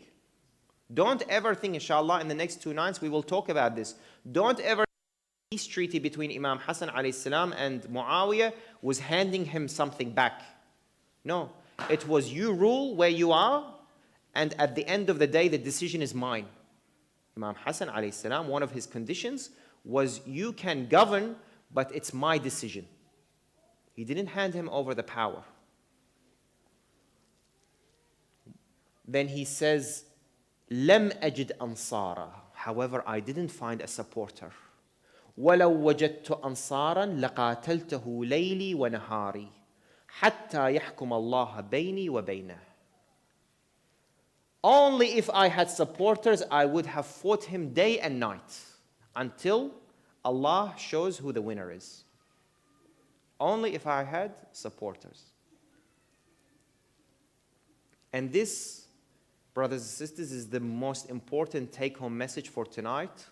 Don't ever think, inshallah, in the next 2 nights we will talk about this. Don't ever think the peace treaty between Imam Hassan alayhi salam and Muawiyah was handing him something back. No, it was you rule where you are, and at the end of the day the decision is mine. Imam Hassan alayhi salam, one of his conditions was you can govern, but it's my decision. He didn't hand him over the power. Then he says, لم أجد أنصارا. However, I didn't find a supporter. ولو وجدت أنصارا لقاتلته ليلي ونهاري حتى يحكم الله بيني وبينه. Only if I had supporters, I would have fought him day and night until Allah shows who the winner is. Only if I had supporters. And this, brothers and sisters, is the most important take-home message for tonight.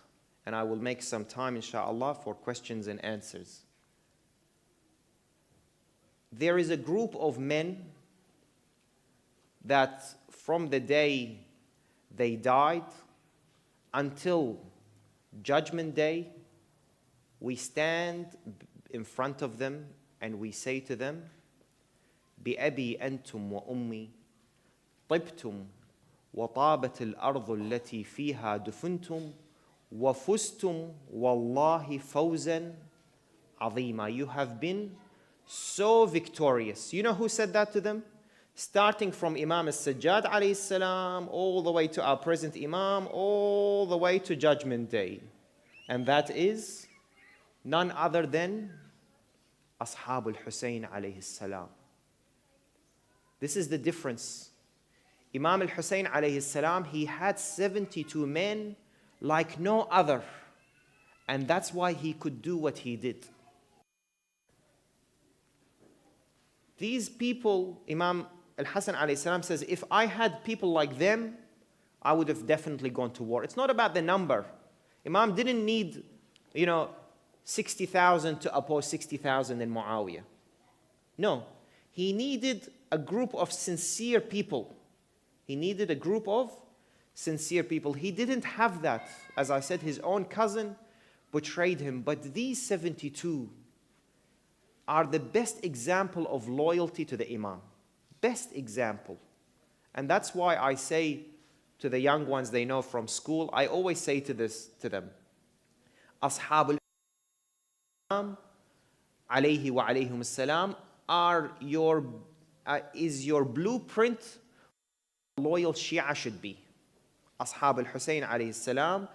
And I will make some time, inshallah, for questions and answers. There is a group of men that from the day they died until Judgment Day, we stand in front of them and we say to them, بأبي أنتم وأمي طبتم وطابت الأرض التي فيها دفنتم وفزتم والله فوزا عظيما. You have been so victorious. You know who said that to them? Starting from Imam al-Sajjad alayhi salam, all the way to our present Imam, all the way to Judgment Day. And that is none other than Ashab al-Hussein alayhi salam. This is the difference. Imam al-Hussein alayhi salam, he had 72 men like no other. And that's why he could do what he did. These people, Imam Al-Hassan alayhi salam says, if I had people like them, I would have definitely gone to war. It's not about the number. Imam didn't need, 60,000 to oppose 60,000 in Muawiyah. No, he needed a group of sincere people. He needed a group of sincere people. He didn't have that. As I said, his own cousin betrayed him. But these 72 are the best example of loyalty to the Imam. Best example. And that's why I say to the young ones they know from school, I always say to them, Ashab al-Imam alayhi wa alayhum as-salam is your blueprint loyal Shia should be. Ashab al-Hussein alayhi salam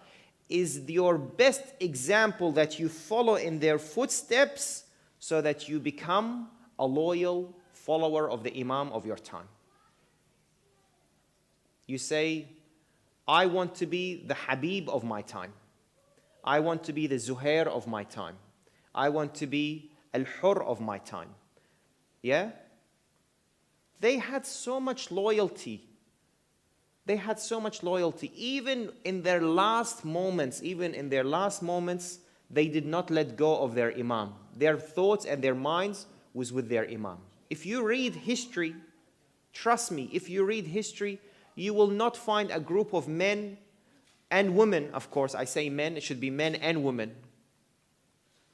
is your best example that you follow in their footsteps so that you become a loyal follower of the Imam of your time. You say, I want to be the Habib of my time. I want to be the Zuhair of my time. I want to be Al-Hur of my time. Yeah? They had so much loyalty. They had so much loyalty. Even in their last moments, they did not let go of their Imam. Their thoughts and their minds was with their Imam. If you read history, trust me, if you read history, you will not find a group of men and women. Of course, I say men, it should be men and women.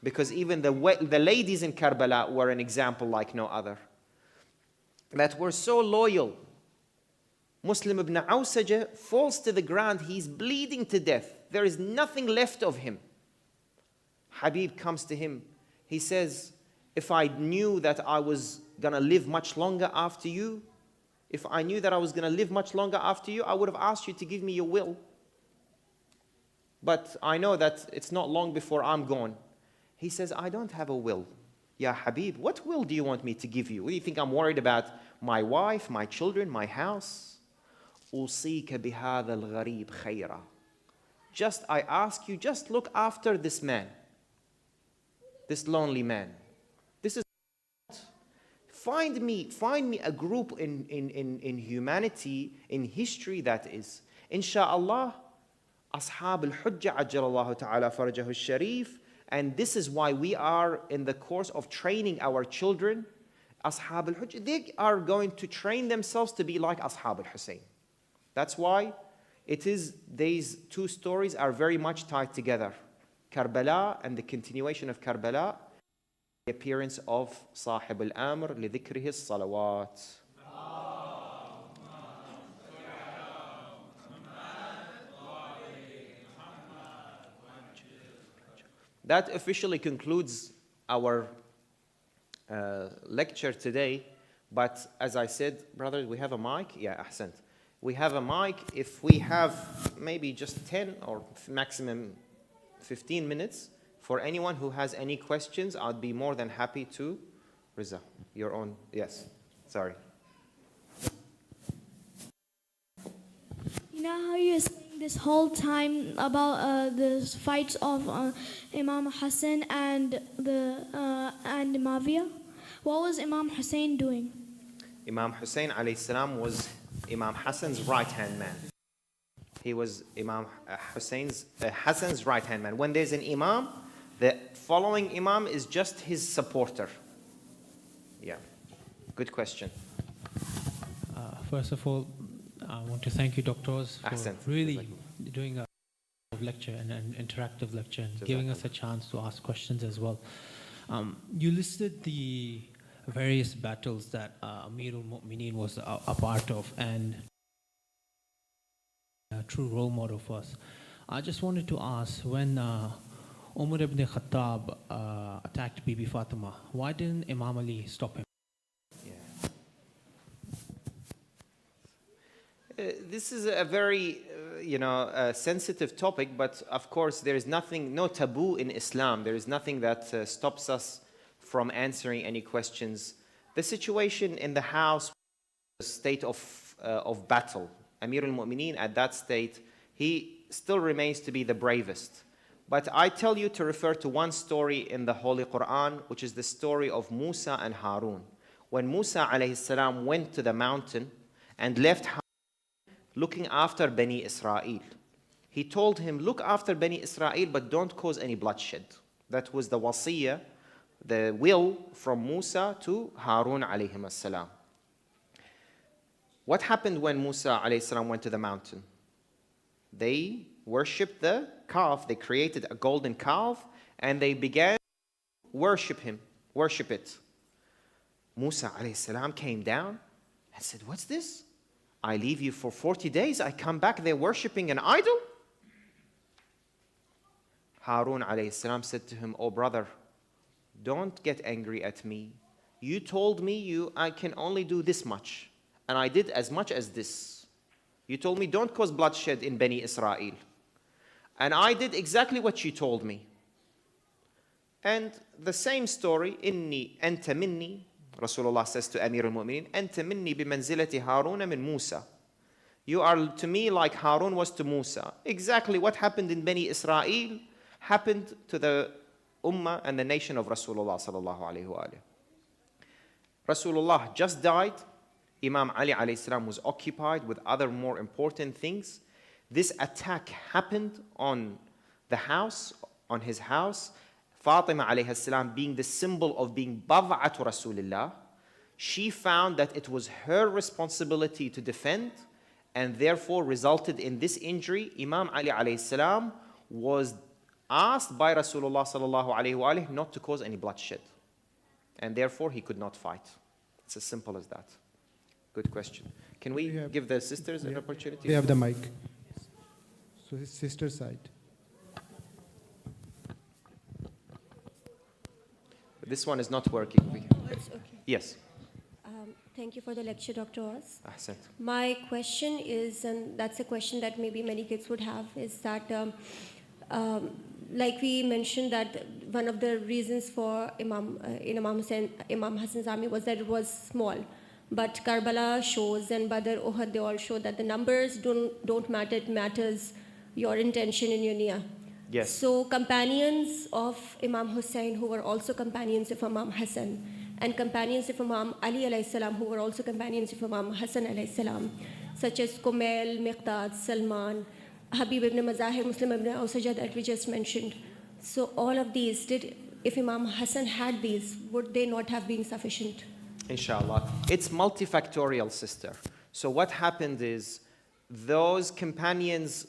Because even the ladies in Karbala were an example like no other. That were so loyal. Muslim ibn Awsaja falls to the ground. He's bleeding to death. There is nothing left of him. Habib comes to him. He says, if I knew that I was going to live much longer after you, I would have asked you to give me your will. But I know that it's not long before I'm gone. He says, I don't have a will. Ya Habib, what will do you want me to give you? What do you think I'm worried about? My wife, my children, my house? أوصيك بهذا الغريب خيرا. Just, I ask you, just look after this man. This lonely man. This is Find me a group in humanity, in history that is. Insha'Allah, Ashab al-Hujjah ajjalallahu ta'ala farajahu al-Sharif, and this is why we are in the course of training our children. Ashab al-Hujjah, they are going to train themselves to be like Ashab al-Hussein. That's why these two stories are very much tied together. Karbala and the continuation of Karbala, the appearance of Sahib al-Amr lidhikrihi as-salawat. That officially concludes our lecture today. But as I said, brothers, we have a mic. Yeah, Ahsant. We have a mic. If we have maybe just 10 or maximum 15 minutes, for anyone who has any questions, I'd be more than happy to. Riza, your own. Yes, sorry. You know how you're saying this whole time about the fights of Imam Hassan and Muawiyah? What was Imam Hussein doing? Imam Hussein alayhi salam was Imam Hassan's right-hand man. He was Imam Hassan's right-hand man. When there's an Imam, the following Imam is just his supporter. Yeah, good question. First of all, I want to thank you, doctors, for Ahsan. really doing a lecture and an interactive lecture and giving us a chance to ask questions as well. You listed the various battles that Amir al-Mu'mineen was a part of and a true role model for us. I just wanted to ask, when Umar ibn Khattab attacked Bibi Fatima, why didn't Imam Ali stop him? This is a very, sensitive topic, but of course there is no taboo in Islam. There is nothing that stops us from answering any questions. The situation in the house was a state of battle. Amir al-Mu'mineen at that state, he still remains to be the bravest. But I tell you to refer to one story in the Holy Quran, which is the story of Musa and Harun. when Musa alayhi salam went to the mountain and left looking after Bani Israel. He told him, look after Bani Israel, but don't cause any bloodshed. That was the wasiyah, the will from Musa to Harun alayhi salam. What happened when Musa alayhi salam went to the mountain? They worshipped the calf. They created a golden calf and they began to worship it. Musa alayhi salam came down and said, what's this? I leave you for 40 days. I come back, they're worshipping an idol? Harun alayhi salam said to him, oh brother, don't get angry at me. You told me I can only do this much. And I did as much as this. You told me don't cause bloodshed in Bani Israel. And I did exactly what you told me. And the same story, Inni anta minni, Rasulullah says to Amir al-Mu'mineen, anta minni bimanzilati Haruna min Musa. You are to me like Harun was to Musa. Exactly what happened in Bani Israel happened to the Ummah and the nation of Rasulullah sallallahu alayhi wa alayhi. Rasulullah just died. Imam Ali alayhi salam was occupied with other more important things. This attack happened on the house, on his house. Fatima alayhi salam being the symbol of being bad'atu Rasulullah, she found that it was her responsibility to defend and therefore resulted in this injury. Imam Ali alayhi salam was asked by Rasulullah sallallahu alayhi wa alayhi not to cause any bloodshed. And therefore he could not fight. It's as simple as that. Good question. Can we give the sisters an opportunity? We have the mic. So his sister side. This one is not working. It's okay. Yes. Thank you for the lecture, Dr. Oz. Ahsan. My question is, and that's a question that maybe many kids would have, is that like we mentioned that one of the reasons for Imam Hassan's army was that it was small. But Karbala shows and Badr, Uhud, they all show that the numbers don't matter, it matters your intention and your niyyah. Yes. So companions of Imam Hussein who were also companions of Imam Hassan and companions of Imam Ali alayhi salam who were also companions of Imam Hassan alayhi salam, such as Kumail, Miqdad, Salman, Habib ibn Mazahir, Muslim ibn Awsajah that we just mentioned. So all of these, if Imam Hassan had these, would they not have been sufficient? Inshallah. It's multifactorial, sister. So what happened is those companions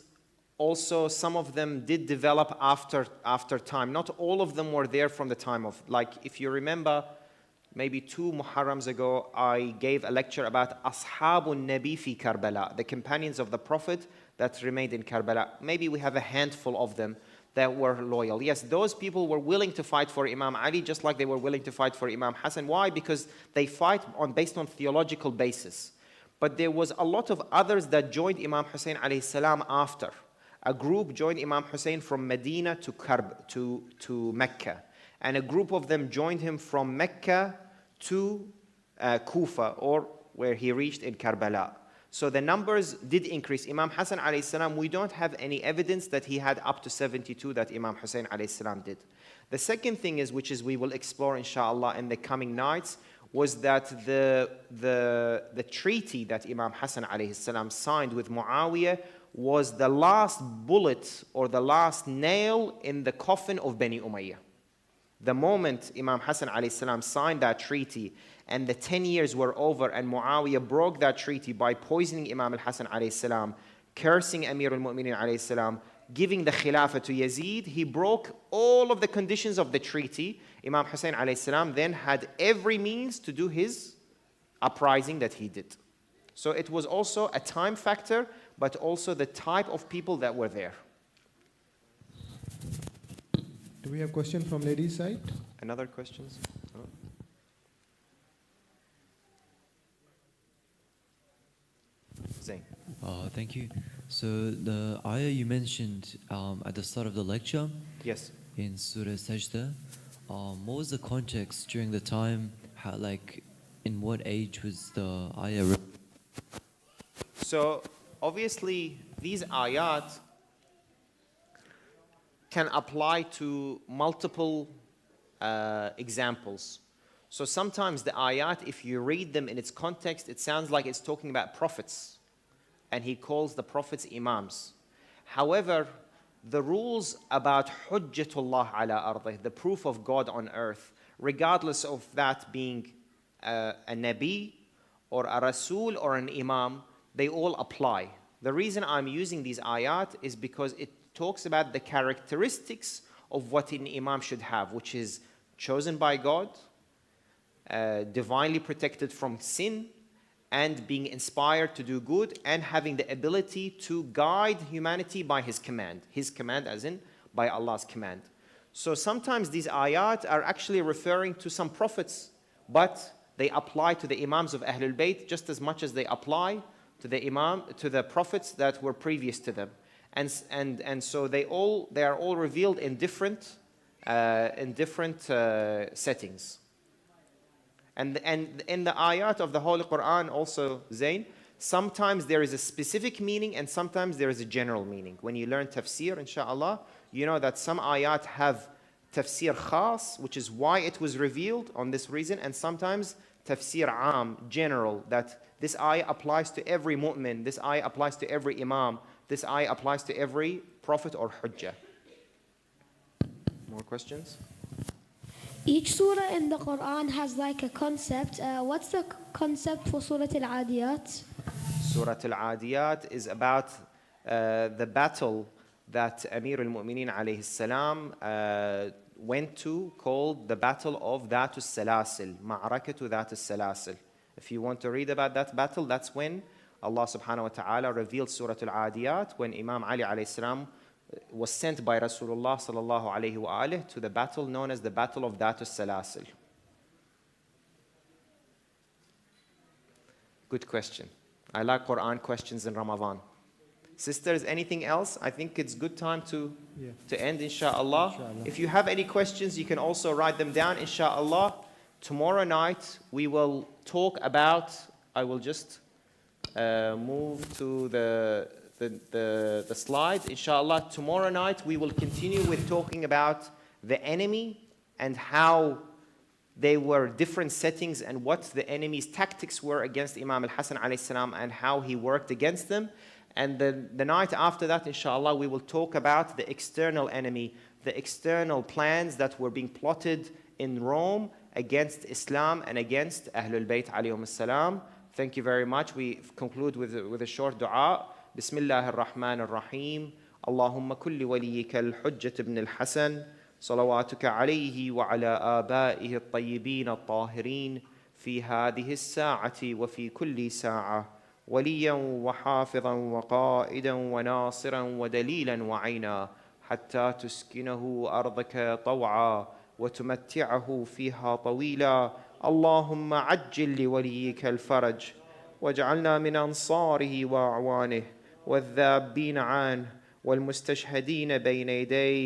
also, some of them did develop after time. Not all of them were there from the time of, like if you remember, maybe 2 Muharrams ago, I gave a lecture about Ashabun Nabi fi Karbala, the companions of the Prophet that remained in Karbala. Maybe we have a handful of them that were loyal. Yes, those people were willing to fight for Imam Ali just like they were willing to fight for Imam Hassan. Why? Because they fight based on theological basis. But there was a lot of others that joined Imam Hussein alayhi salam after. A group joined Imam Hussein from Medina to Mecca. And a group of them joined him from Mecca to Kufa, or where he reached in Karbala. So the numbers did increase. Imam Hassan alayhi salam, we don't have any evidence that he had up to 72 that Imam Hussein alayhi salam did. The second thing is, which is we will explore inshallah in the coming nights, was that the treaty that Imam Hassan alayhi salam signed with Muawiyah was the last bullet or the last nail in the coffin of Bani Umayyah. The moment Imam Hassan alayhi salam signed that treaty and the 10 years were over and Muawiyah broke that treaty by poisoning Imam al-Hassan alayhi salam, cursing Amir al-Mu'mineen alayhi salam, giving the Khilafah to Yazid, he broke all of the conditions of the treaty. Imam Hussein alayhi salam then had every means to do his uprising that he did. So it was also a time factor, but also the type of people that were there. Do we have question from ladies' side? Another questions? Oh. Zain. Thank you. So the ayah you mentioned at the start of the lecture, Yes. in Surah Sajda, what was the context during the time? How, like, in what age was the ayah? So obviously these ayat can apply to multiple examples. So sometimes the ayat, if you read them in its context, it sounds like it's talking about prophets. And he calls the prophets imams. However, the rules about hujjatullah ala ardih, the proof of God on earth, regardless of that being a nabi or a rasul or an imam, they all apply. The reason I'm using these ayat is because it talks about the characteristics of what an imam should have, which is chosen by God, divinely protected from sin, and being inspired to do good, and having the ability to guide humanity by his command. His command as in by Allah's command. So sometimes these ayat are actually referring to some prophets, but they apply to the imams of Ahlul Bayt just as much as they apply to the prophets that were previous to them. And so they are all revealed in different settings. And in the ayat of the Holy Quran also, Zain, sometimes there is a specific meaning and sometimes there is a general meaning. When you learn tafsir, inshallah, you know that some ayat have tafsir khas, which is why it was revealed on this reason, and sometimes tafsir am, general, that this ayah applies to every mu'min, this ayah applies to every imam, this ayah applies to every prophet or hujjah. More questions? Each surah in the Quran has like a concept. What's the concept for Surah Al-Adiyat? Surah Al-Adiyat is about the battle that Amir al-Mu'mineen alayhi salam went to, called the Battle of Dhat al-Salasil, Ma'arakatu Dhat al-Salasil. If you want to read about that battle, that's when Allah subhanahu wa ta'ala revealed Surah Al-Adiyat, when Imam Ali alayhi salam was sent by Rasulullah sallallahu alayhi wa alihi to the battle known as the Battle of Dhat al-Salasil. Good question. I like Quran questions in Ramadan. Sisters, anything else? I think it's good time to end, inshallah. If you have any questions, you can also write them down, inshallah. Tomorrow night, we will talk about, I will just move to the slide, inshallah. Tomorrow night, we will continue with talking about the enemy and how they were different settings and what the enemy's tactics were against Imam al-Hassan alayhi salam and how he worked against them. And the night after that, inshallah, we will talk about the external enemy, the external plans that were being plotted in Rome against Islam and against Ahlul Bayt alayhum salam. Thank you very much. We conclude with a short dua. Bismillah ar-Rahman ar-Rahim. Allahumma kulli waliyika al-Hujjat ibn al-Hasan. صلواتك عليه وعلى آبائه الطيبين الطاهرين في هذه الساعة وفي كل ساعة وليا وحافظا وقائدا وناصرا ودليلا وعينا حتى تسكنه أرضك طوعا وتمتعه فيها طويلا. اللهم عجل لوليك الفرج واجعلنا من أنصاره وأعوانه والذابين عنه والمستشهدين بين يديه